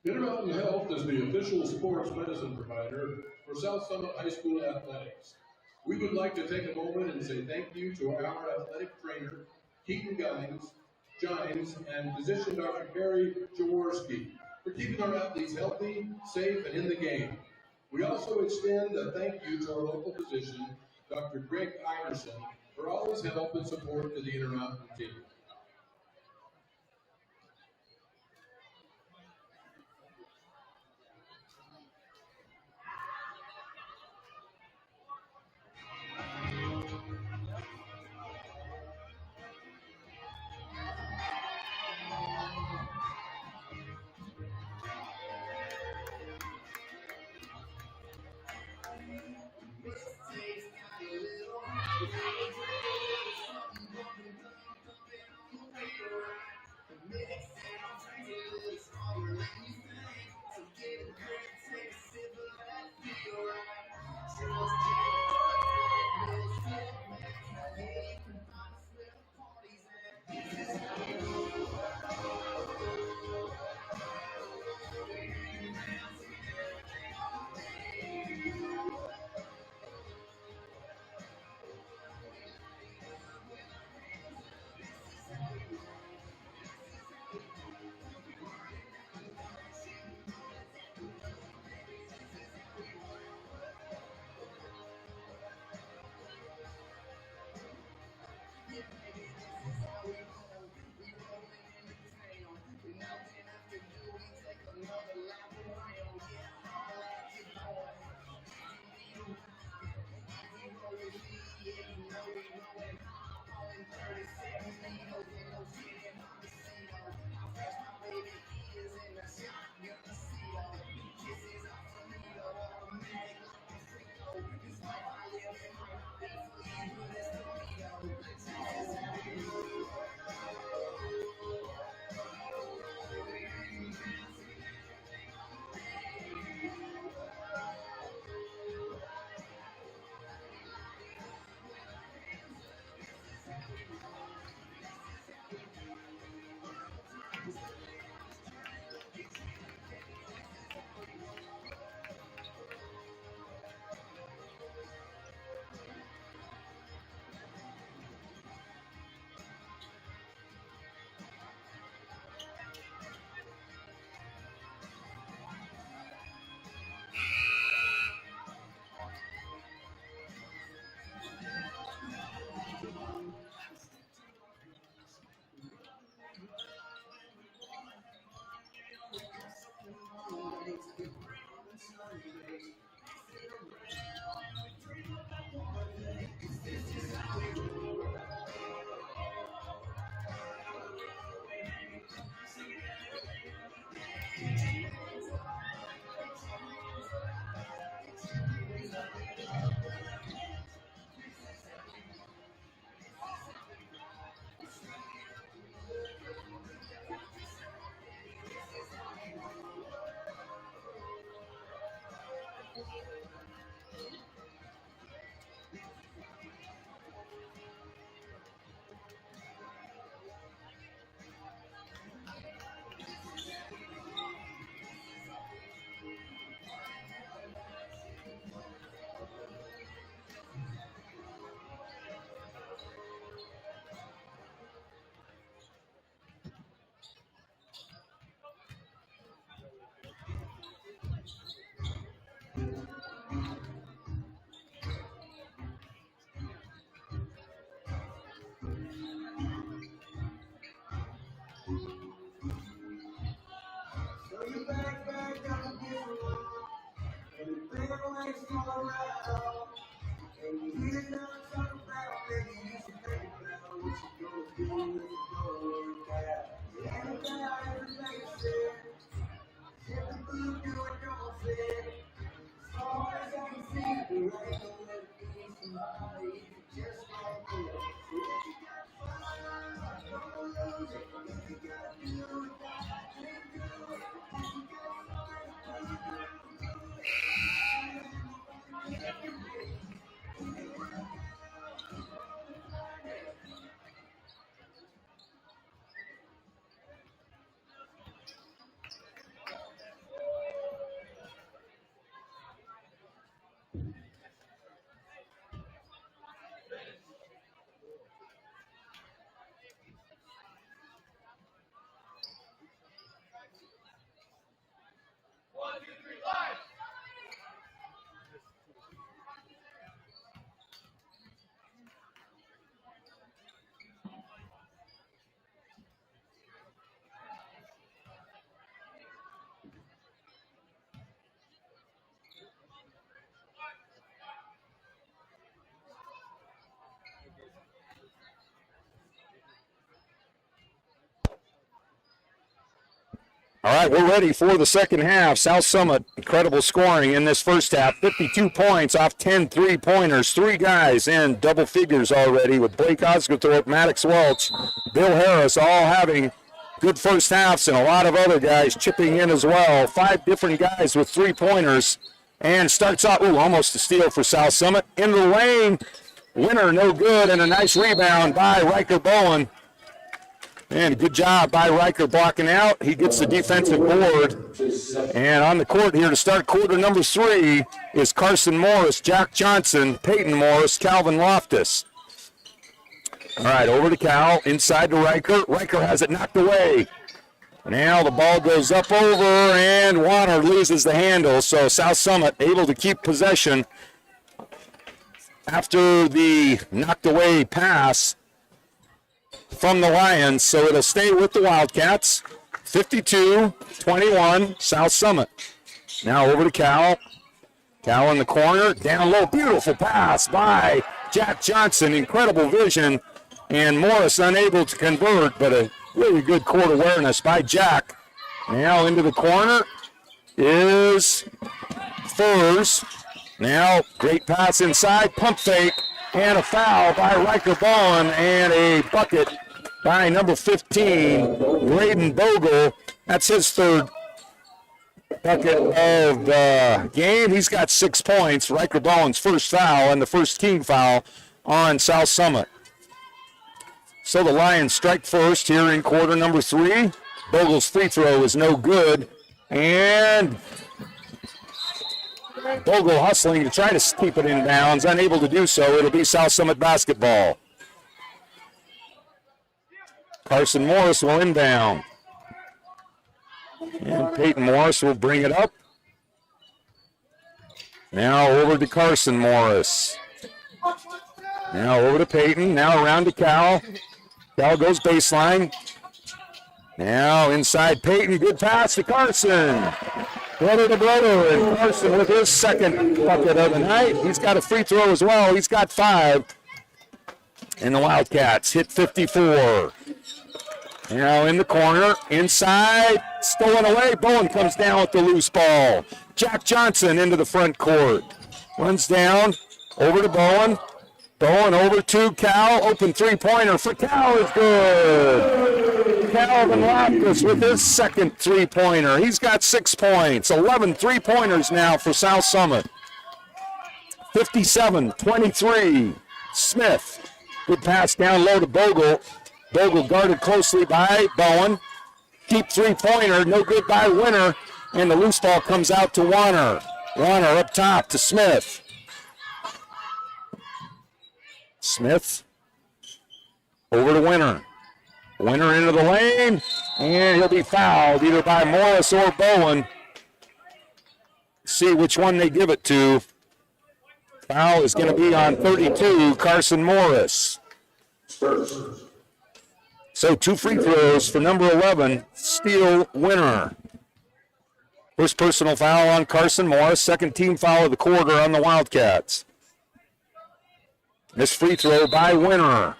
S2: Intermountain Health is the official sports medicine provider for South Summit High School athletics. We would like to take a moment and say thank you to our athletic trainer, Keaton Gimes, and physician Dr. Gary Jaworski for keeping our athletes healthy, safe, and in the game. We also extend a thank you to our local physician, Dr. Greg Iverson, for all his help and support to the Intermountain team.
S1: All right, we're ready for the second half. South Summit, incredible scoring in this first half. 52 points off 10 3-pointers. 3 guys in double figures already with Blake Osgothorpe, Maddox Welch, Bill Harris all having good first halves and a lot of other guys chipping in as well. 5 different guys with 3-pointers. And starts out, almost a steal for South Summit. Into the lane, Winner no good, and a nice rebound by Riker Bowen. And a good job by Riker blocking out. He gets the defensive board. And on the court here to start quarter number 3 is Carson Morris, Jack Johnson, Peyton Morris, Calvin Loftus. All right, over to Cal, inside to Riker. Riker has it knocked away. Now the ball goes up over, and Warner loses the handle. So South Summit able to keep possession after the knocked away pass from the Lions, so it'll stay with the Wildcats. 52-21, South Summit. Now over to Cal. Cal in the corner, down low, beautiful pass by Jack Johnson, incredible vision, and Morris unable to convert, but a really good court awareness by Jack. Now into the corner is Furs. Now great pass inside, pump fake, and a foul by Riker Bowen, and a bucket by number 15, Braden Bogle. That's his third bucket of the game. He's got 6 points. Riker Bowen's first foul and the first team foul on South Summit. So the Lions strike first here in quarter number 3. Bogle's free throw is no good, and Bogle hustling to try to keep it in bounds, unable to do so. It'll be South Summit basketball. Carson Morris will inbound. And Peyton Morris will bring it up. Now over to Carson Morris. Now over to Peyton. Now around to Cal. Cal goes baseline. Now inside Peyton. Good pass to Carson. Brother to brother, and Carson with his second bucket of the night. He's got a free throw as well. He's got 5. And the Wildcats hit 54. Now in the corner, inside, stolen away. Bowen comes down with the loose ball. Jack Johnson into the front court. Runs down, over to Bowen. Bowen over to Cal. Open three-pointer for Cal is good. Calvin Loftus with his second three-pointer. He's got 6 points. 11 three-pointers now for South Summit. 57-23. Smith. Good pass down low to Bogle. Bogle guarded closely by Bowen. Deep three-pointer, no good by Winner. And the loose ball comes out to Warner. Warner up top to Smith. Smith over to Winner. Winner into the lane, and he'll be fouled either by Morris or Bowen. See which one they give it to. Foul is going to be on 32, Carson Morris. So 2 free throws for number 11, Steele Winner. First personal foul on Carson Morris, second team foul of the quarter on the Wildcats. This free throw by Winner.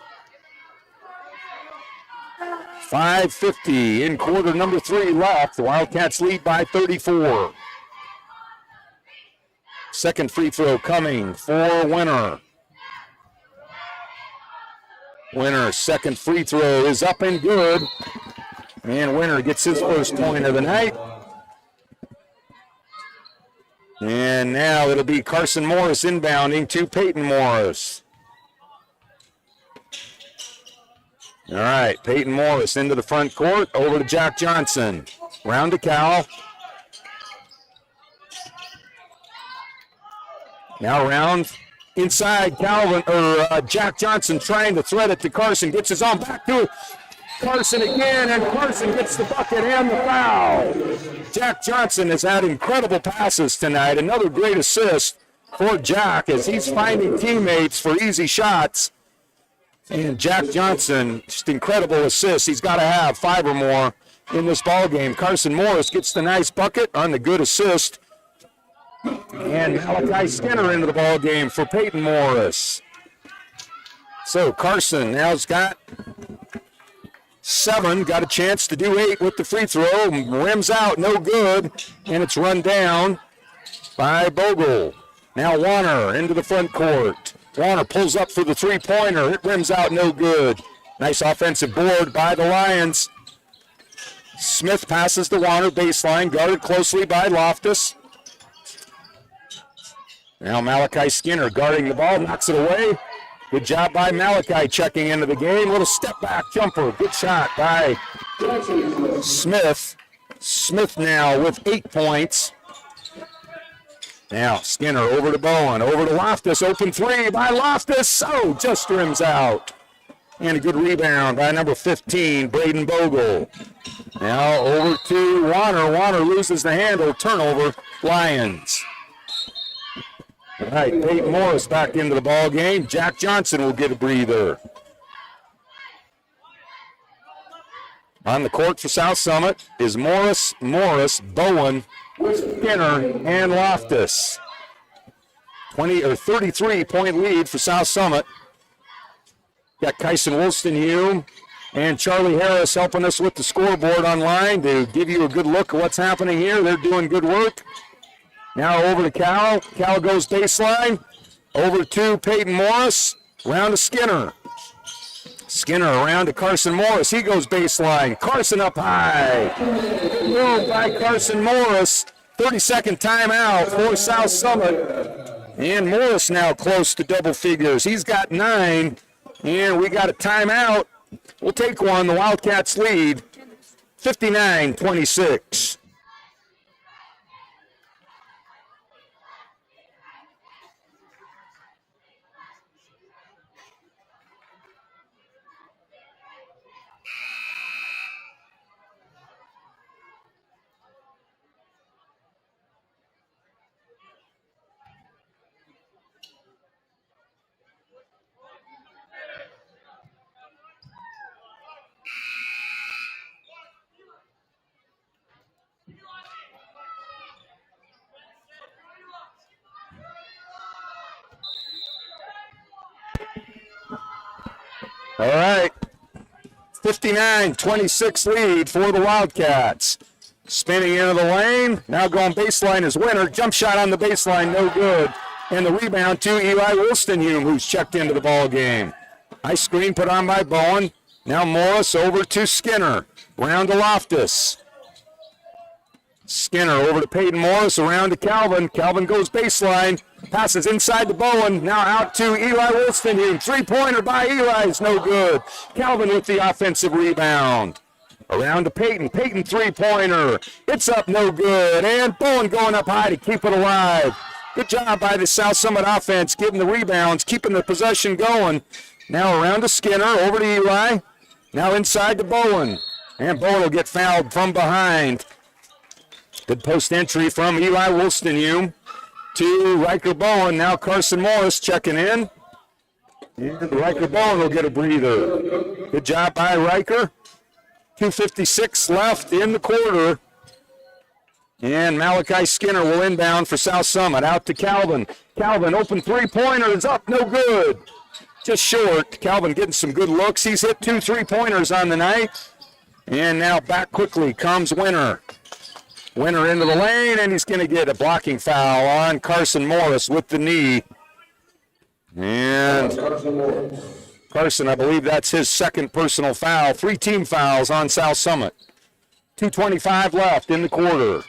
S1: 5:50 in quarter number 3 left. The Wildcats lead by 34. Second free throw coming for Winner. Winner's second free throw is up and good. And Winner gets his first point of the night. And now it'll be Carson Morris inbounding to Peyton Morris. All right, Peyton Morris into the front court, over to Jack Johnson. Round to Cal. Now round inside Jack Johnson trying to thread it to Carson. Gets his own back to Carson again, and Carson gets the bucket and the foul. Jack Johnson has had incredible passes tonight. Another great assist for Jack as he's finding teammates for easy shots. And Jack Johnson, just incredible assists. He's got to have 5 or more in this ball game. Carson Morris gets the nice bucket on the good assist. And Malachi Skinner into the ball game for Peyton Morris. So Carson now's got 7, got a chance to do 8 with the free throw. Rims out, no good, and it's run down by Bogle. Now Warner into the front court. Warner pulls up for the three-pointer. It rims out, no good. Nice offensive board by the Lions. Smith passes to Warner, baseline, guarded closely by Loftus. Now Malachi Skinner guarding the ball, knocks it away. Good job by Malachi checking into the game. Little step back jumper. Good shot by Smith. Smith now with 8 points. Now Skinner over to Bowen, over to Loftus. Open 3 by Loftus. Oh, just rims out. And a good rebound by number 15, Braden Bogle. Now over to Warner. Warner loses the handle. Turnover, Lions. All right, Peyton Morris back into the ball game. Jack Johnson will get a breather. On the court for South Summit is Morris, Bowen, Skinner, and Loftus. 33-point lead for South Summit. Got Kyson Wolstenhume and Charlie Harris helping us with the scoreboard online to give you a good look at what's happening here. They're doing good work. Now over to Cal. Cal goes baseline. Over to Peyton Morris. Round to Skinner. Skinner around to Carson Morris. He goes baseline. Carson up high. Moved by Carson Morris. 30-second timeout for South Summit. And Morris now close to double figures. He's got 9. And we got a timeout. We'll take one. The Wildcats lead 59-26. All right, 59-26 lead for the Wildcats. Spinning into the lane, now going baseline is Winter. Jump shot on the baseline, no good. And the rebound to Eli Wolstenhume, who's checked into the ball game. Nice screen put on by Bowen. Now Morris over to Skinner. Round to Loftus. Skinner over to Peyton Morris, around to Calvin. Calvin goes baseline, passes inside to Bowen, now out to Eli Wolstenhume. Three-pointer by Eli is no good. Calvin with the offensive rebound. Around to Peyton. Peyton three-pointer. It's up, no good. And Bowen going up high to keep it alive. Good job by the South Summit offense, getting the rebounds, keeping the possession going. Now around to Skinner, over to Eli. Now inside to Bowen. And Bowen will get fouled from behind. Good post entry from Eli Wolstenhume to Riker Bowen. Now Carson Morris checking in. And Riker Bowen will get a breather. Good job by Riker. 2:56 left in the quarter. And Malachi Skinner will inbound for South Summit. Out to Calvin. Calvin, open three-pointer is up, no good. Just short. Calvin getting some good looks. He's hit 2 3-pointers on the night. And now back quickly comes Winter. Winter into the lane, and he's going to get a blocking foul on Carson Morris with the knee. And Carson, I believe that's his second personal foul. 3 team fouls on South Summit. 2:25 left in the quarter.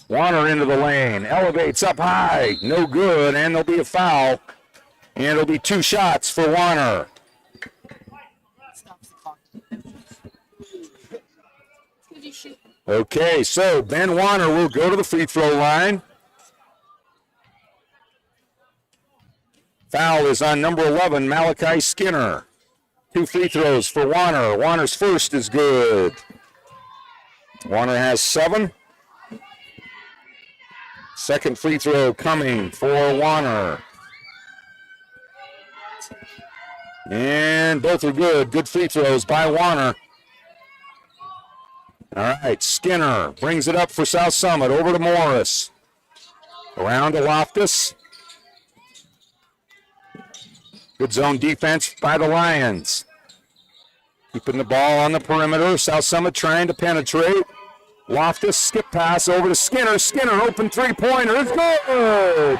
S1: Warner into the lane, elevates up high, no good, and there'll be a foul. And it'll be 2 shots for Warner. Okay, so Ben Warner will go to the free throw line. Foul is on number 11, Malachi Skinner. 2 free throws for Warner. Warner's first is good. Warner has 7. Second free throw coming for Warner. And both are good. Good free throws by Warner. All right, Skinner brings it up for South Summit. Over to Morris. Around to Loftus. Good zone defense by the Lions. Keeping the ball on the perimeter. South Summit trying to penetrate. Loftus, skip pass over to Skinner. Skinner, open three-pointer. It's good!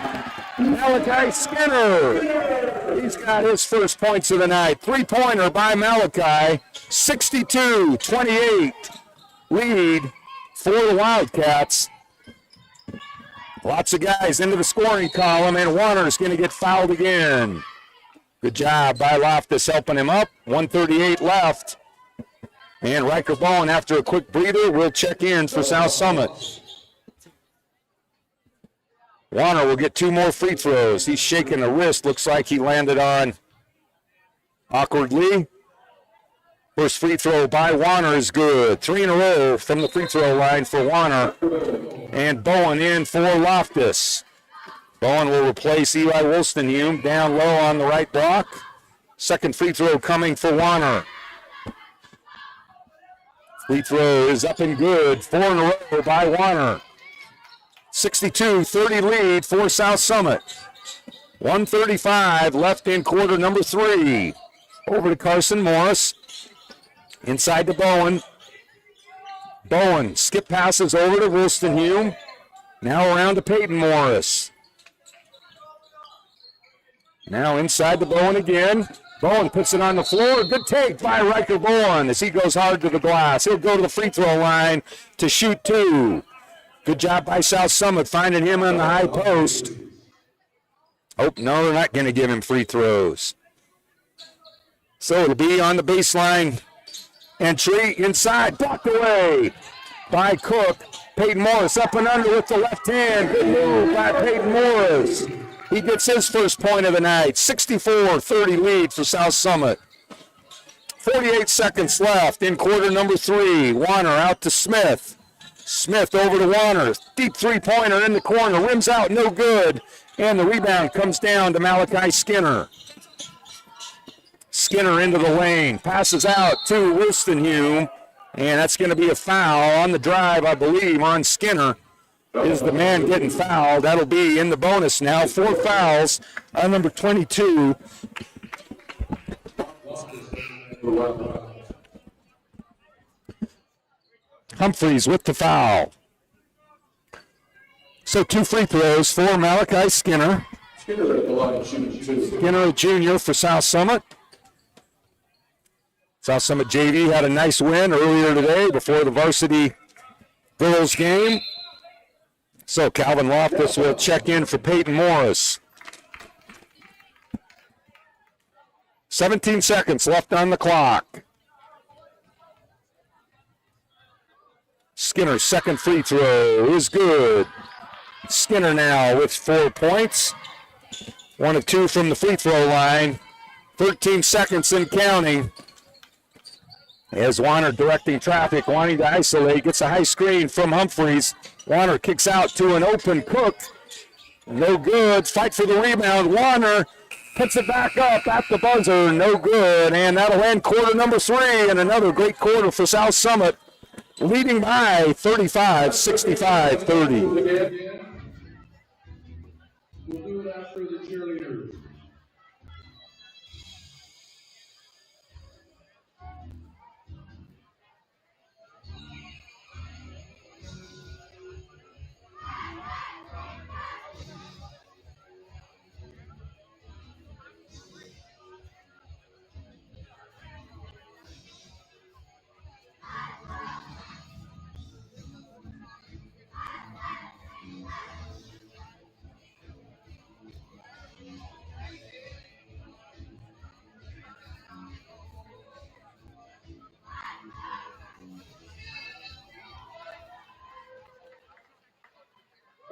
S1: Malachi Skinner. He's got his first points of the night. Three-pointer by Malachi. 62-28 lead for the Wildcats. Lots of guys into the scoring column, and Warner's going to get fouled again. Good job by Loftus helping him up. 1:38 left. And Riker Bowen, after a quick breather, will check in for South Summit. Warner will get two more free throws. He's shaking a wrist. Looks like he landed on awkwardly. First free throw by Warner is good. 3 in a row from the free throw line for Warner. And Bowen in for Loftus. Bowen will replace Eli Wolstenhume down low on the right block. Second free throw coming for Warner. Free throw is up and good. 4 in a row by Warner. 62-30 lead for South Summit. 1:35 left in quarter number 3. Over to Carson Morris. Inside to Bowen. Bowen skip passes over to Wolstenhume. Now around to Peyton Morris. Now inside to Bowen again. Bowen puts it on the floor. Good take by Riker Bowen as he goes hard to the glass. He'll go to the free throw line to shoot 2. Good job by South Summit finding him on the high post. Oh, no, they're not going to give him free throws. So it'll be on the baseline. Entry inside, blocked away by Cook. Peyton Morris up and under with the left hand. Good move by Peyton Morris. He gets his first point of the night. 64-30 lead for South Summit. 48 seconds left in quarter number 3. Warner out to Smith. Smith over to Warner. Deep three-pointer in the corner. Rims out, no good. And the rebound comes down to Malachi Skinner. Skinner into the lane. Passes out to Wolstenhume. And that's going to be a foul on the drive, I believe, on Skinner. Is the man getting fouled. That'll be in the bonus now. 4 fouls on number 22. Humphreys with the foul. So 2 free throws for Malachi Skinner. Skinner, a junior for South Summit. South Summit JV had a nice win earlier today before the varsity girls game. So Calvin Loftus will check in for Peyton Morris. 17 seconds left on the clock. Skinner's second free throw is good. Skinner now with 4 points. 1 of 2 from the free throw line. 13 seconds and counting. As Warner directing traffic, wanting to isolate, gets a high screen from Humphreys. Warner kicks out to an open Cook. No good. Fight for the rebound. Warner puts it back up at the buzzer. No good. And that'll end quarter number 3. And another great quarter for South Summit. Leading by 35-65-30.
S2: We'll do it after the cheerleaders.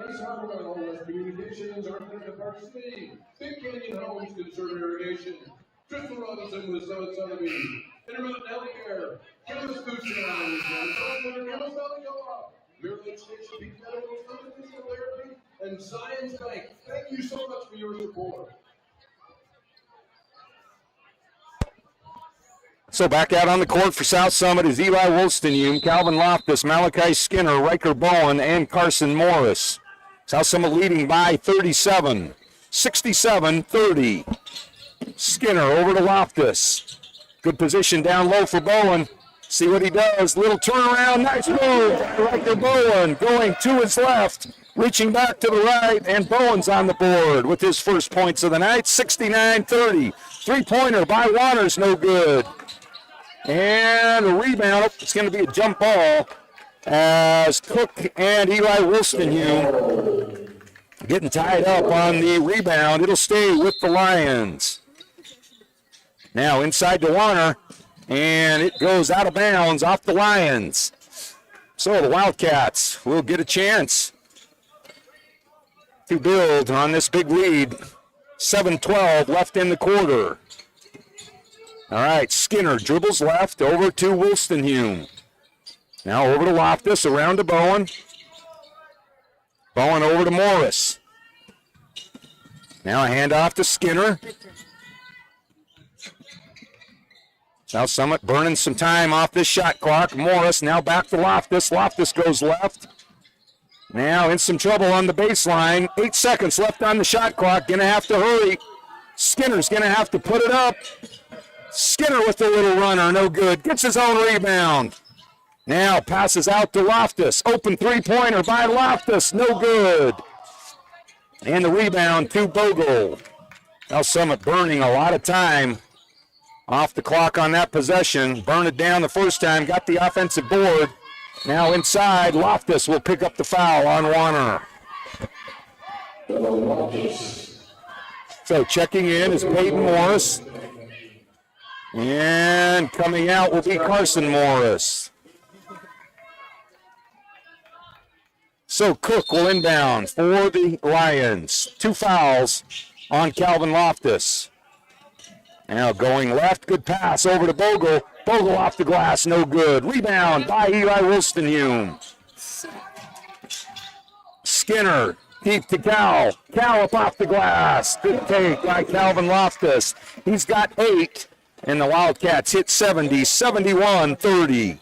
S2: Base Harbor and all West Communications, Architect of Varsity, Big Canyon Homes, Concern Irrigation, Crystal Robinson with Summit Sotheby, Intermountain Healthcare, Campus Food Challenge, Campus Valley Co-op, Mirror Lake Station, Peak Medical, Physical Therapy, and Science Bank. Thank you so much for your support.
S1: So back out on the court for South Summit is Eli Wolstenhume, Calvin Loftus, Malachi Skinner, Riker Bowen, and Carson Morris. South Summit leading by 37, 67-30. Skinner over to Loftus. Good position down low for Bowen. See what he does. Little turnaround. Nice move by Riker Bowen. Going to his left. Reaching back to the right. And Bowen's on the board with his first points of the night. 69-30. Three-pointer by Waters. No good. And a rebound. It's going to be a jump ball as Cook and Eli Wilstonhue getting tied up on the rebound. It'll stay with the Lions. Now inside to Warner, and it goes out of bounds off the Lions. So the Wildcats will get a chance to build on this big lead. 7-12 left in the quarter. All right, Skinner dribbles left over to Wilstonhue. Now over to Loftus, around to Bowen. Bowen over to Morris. Now a handoff to Skinner. South Summit burning some time off this shot clock. Morris now back to Loftus. Loftus goes left. Now in some trouble on the baseline. 8 seconds left on the shot clock. Gonna have to hurry. Skinner's gonna have to put it up. Skinner with the little runner, no good. Gets his own rebound. Now passes out to Loftus. Open three-pointer by Loftus, no good. And the rebound to Bogle. South Summit burning a lot of time off the clock on that possession. Burned it down the first time, got the offensive board. Now inside, Loftus will pick up the foul on Warner. So checking in is Peyton Morris. And coming out will be Carson Morris. So Cook will inbound for the Lions. 2 fouls on Calvin Loftus. Now going left, good pass over to Bogle. Bogle off the glass, no good. Rebound by Eli Wilstonhue. Skinner, deep to Cal. Cal up off the glass. Good take by Calvin Loftus. He's got 8, and the Wildcats hit 70, 71-30.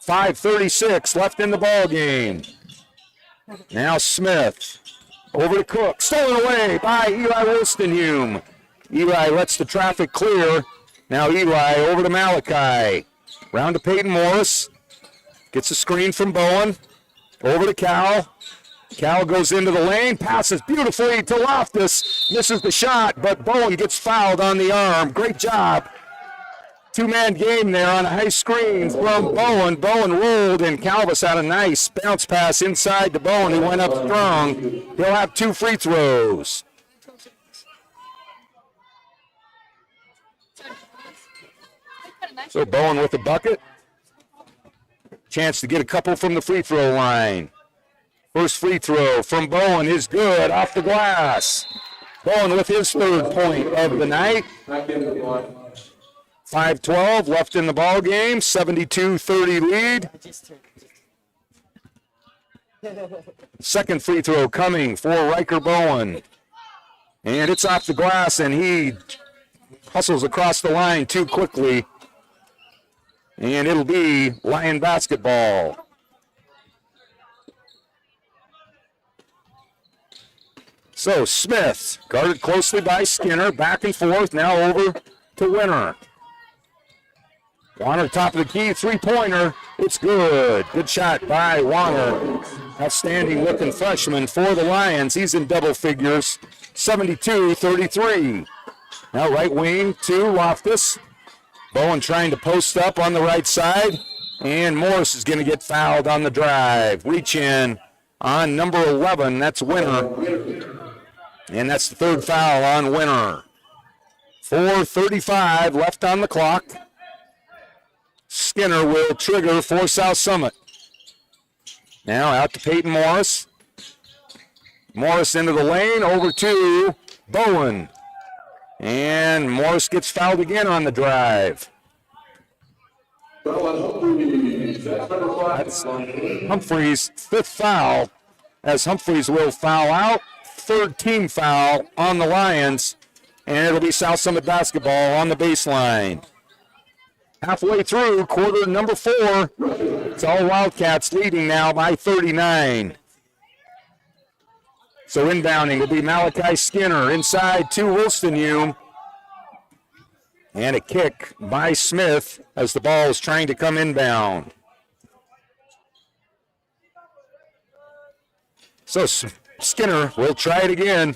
S1: 5:36 left in the ball game. Now Smith over to Cook. Stolen away by Eli Wilstonhue. Eli lets the traffic clear. Now Eli over to Malachi. Round to Peyton Morris. Gets a screen from Bowen. Over to Cal. Cal goes into the lane. Passes beautifully to Loftus. Misses the shot, but Bowen gets fouled on the arm. Great job. Two-man game there on a high screen from Bowen. Bowen rolled, and Calvis had a nice bounce pass inside to Bowen, who went up strong. He'll have 2 free throws. So Bowen with a bucket. Chance to get a couple from the free throw line. First free throw from Bowen is good off the glass. Bowen with his 3rd point of the night. 5:12 left in the ball game. 72-30 lead. Second free throw coming for Riker Bowen. And it's off the glass, and he hustles across the line too quickly. And it'll be Lion basketball. So Smith, guarded closely by Skinner, back and forth, now over to Winter. Warner, top of the key, 3-pointer. It's good. Good shot by Warner. Outstanding looking freshman for the Lions. He's in double figures. 72-33. Now right wing to Loftus. Bowen trying to post up on the right side. And Morris is going to get fouled on the drive. Reach in on number 11. That's Winter. And that's the 3rd foul on Winter. 4:35 left on the clock. Skinner will trigger for South Summit. Now out to Peyton Morris. Morris into the lane, over to Bowen. And Morris gets fouled again on the drive. That's Humphreys' 5th foul, as Humphreys will foul out. 3rd team foul on the Lions, and it'll be South Summit basketball on the baseline. Halfway through quarter number 4. It's all Wildcats leading now by 39. So inbounding will be Malachi Skinner inside to Wilstonhue. And a kick by Smith as the ball is trying to come inbound. So Skinner will try it again.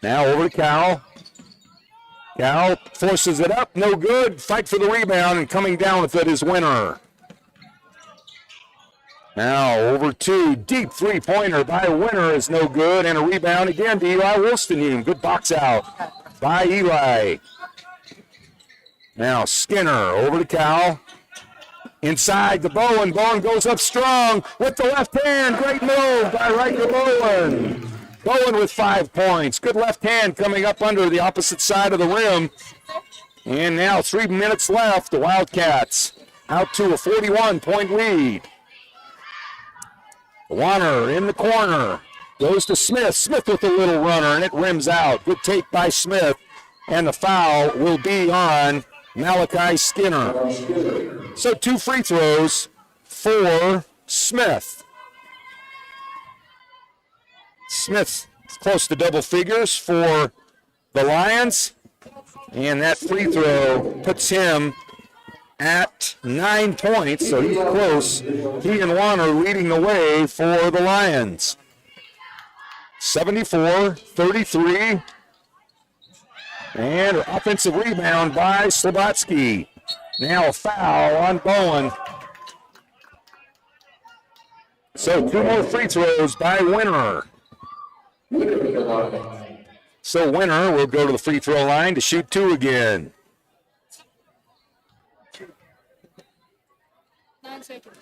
S1: Now over to Cal. Cal forces it up, no good. Fight for the rebound, and coming down with it is Winner. Now over to deep three-pointer by Winner is no good, and a rebound again to Eli Wolstenhame. Good box out by Eli. Now Skinner over to Cal. Inside to Bowen. Bowen goes up strong with the left hand. Great move by Riker Bowen. Bowen with 5 points. Good left hand coming up under the opposite side of the rim. And now 3 minutes left. The Wildcats out to a 41-point lead. Warner in the corner. Goes to Smith. Smith with a little runner, and it rims out. Good take by Smith. And the foul will be on Malachi Skinner. So 2 free throws for Smith. Smith close to double figures for the Lions. And that free throw puts him at 9 points, so he's close. He and Warner leading the way for the Lions. 74-33. And offensive rebound by Slobotsky. Now a foul on Bowen. So 2 more free throws by Winner. So Winner will go to the free throw line to shoot 2 again.
S4: 9 seconds.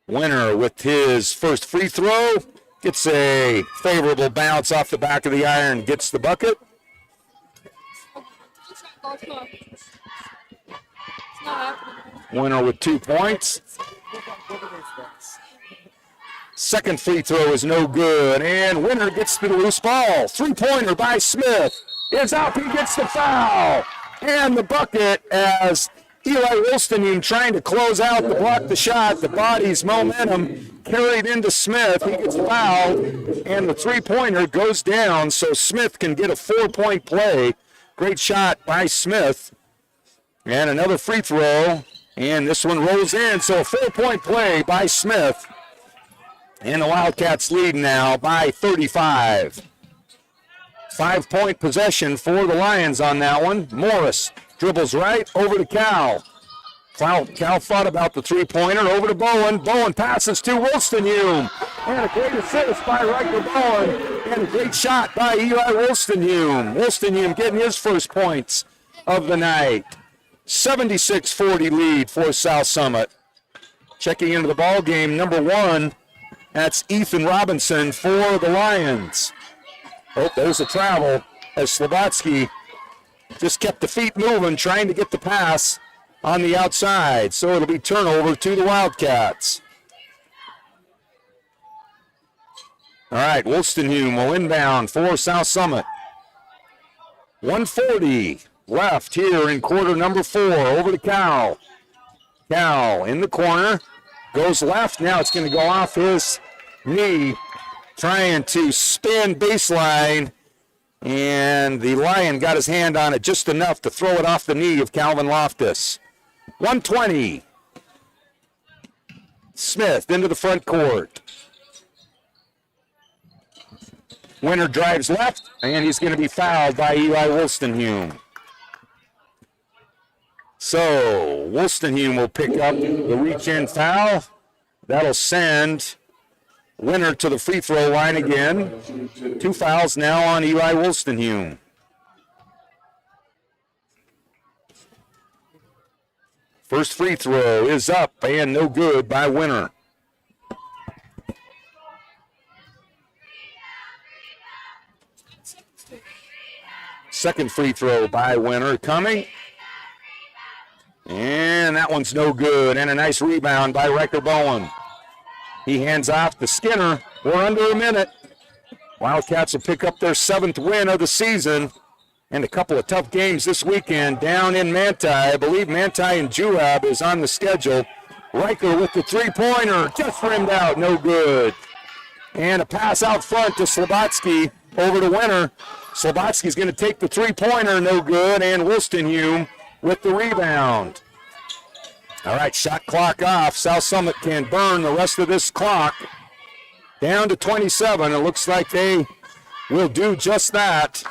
S1: Winner with his first free throw. Gets a favorable bounce off the back of the iron. Gets the bucket.
S4: It's not happening.
S1: Winner with 2 points. Second free throw is no good. And Winner gets the loose ball. 3-pointer by Smith is up. He gets the foul. And the bucket as Eli Wolstenhame trying to close out to block the shot. The body's momentum carried into Smith. He gets fouled, and the 3-pointer goes down, so Smith can get a 4-point play. Great shot by Smith. And another free throw, and this one rolls in, so a 4-point play by Smith. And the Wildcats lead now by 35. 5-point possession for the Lions on that one. Morris dribbles right over to Cal. Cal thought about the 3-pointer. Over to Bowen. Bowen passes to Wolstenhame. And a great assist by Riker Bowen. And a great shot by Eli Wolstenhame. Wolstenhame getting his first points of the night. 76-40 lead for South Summit. Checking into the ball game, number 1. That's Ethan Robinson for the Lions. Oh, there's a travel as Slobotsky just kept the feet moving, trying to get the pass on the outside. So it'll be turnover to the Wildcats. All right, Wolstenhame will inbound for South Summit. 1:40 left here in quarter number 4. Over to Cal. Cal in the corner. Goes left. Now it's going to go off his knee. Trying to spin baseline. And the Lion got his hand on it just enough to throw it off the knee of Calvin Loftus. 1:20. Smith into the front court. Winner drives left, and he's going to be fouled by Eli Wolstenhame. So Wolstenhame will pick up the reach-in foul. That'll send Winner to the free throw line again. 2 fouls now on Eli Wolstenhame. First free throw is up and no good by Winner. Second free throw by Winner coming. And that one's no good. And a nice rebound by Riker Bowen. He hands off to Skinner. We're under a minute. Wildcats will pick up their 7th win of the season. And a couple of tough games this weekend down in Manti. I believe Manti and Juab is on the schedule. Riker with the 3-pointer. Just rimmed out. No good. And a pass out front to Slobotsky. over to Winter. Slobotsky's going to take the three-pointer, no good, and Wilston with the rebound. All right, shot clock off. South Summit can burn the rest of this clock down to 27. It looks like they will do just that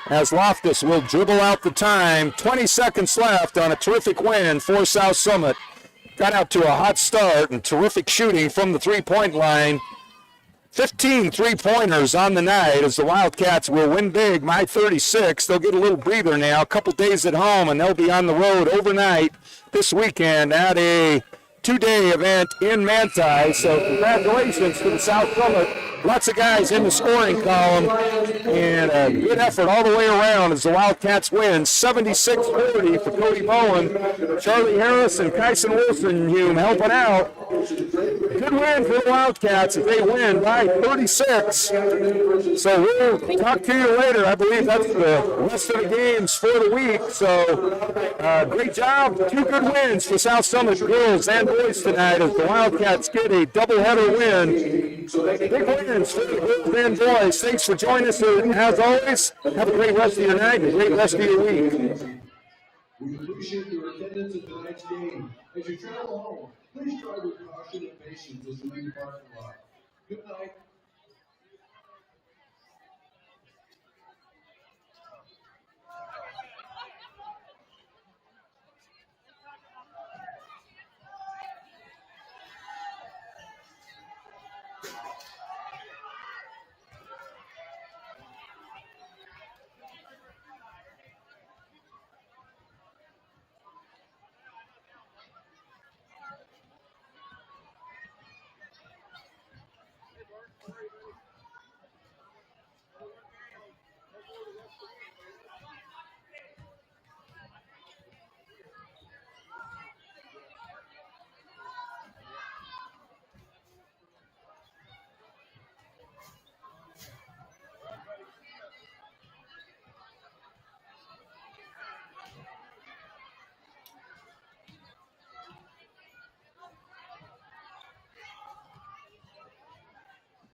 S1: as Loftus will dribble out the time. 20 seconds left on a terrific win for South Summit. Got out to a hot start and terrific shooting from the three-point line. 15 three-pointers on the night as the Wildcats will win big by 36. They'll get a little breather now, a couple days at home, and they'll be on the road overnight this weekend at a two-day event in Manti. So congratulations to the South Summit. Lots of guys in the scoring column, and a good effort all the way around as the Wildcats win 76-40 for Cody Bowen. Charlie Harris and Kyson Wilson helping out. Good win for the Wildcats as they win by 36. So we'll talk to you later. I believe that's the rest of the games for the week. So great job. Two good wins for South Summit girls and boys tonight as the Wildcats get a doubleheader win. Big wins for the girls and boys. Thanks for joining us. As always, have a great rest of your night and a great rest of your week.
S2: We appreciate your attendance at tonight's game. As you travel home, please drive with caution and patience as you leave the parking lot. Good night.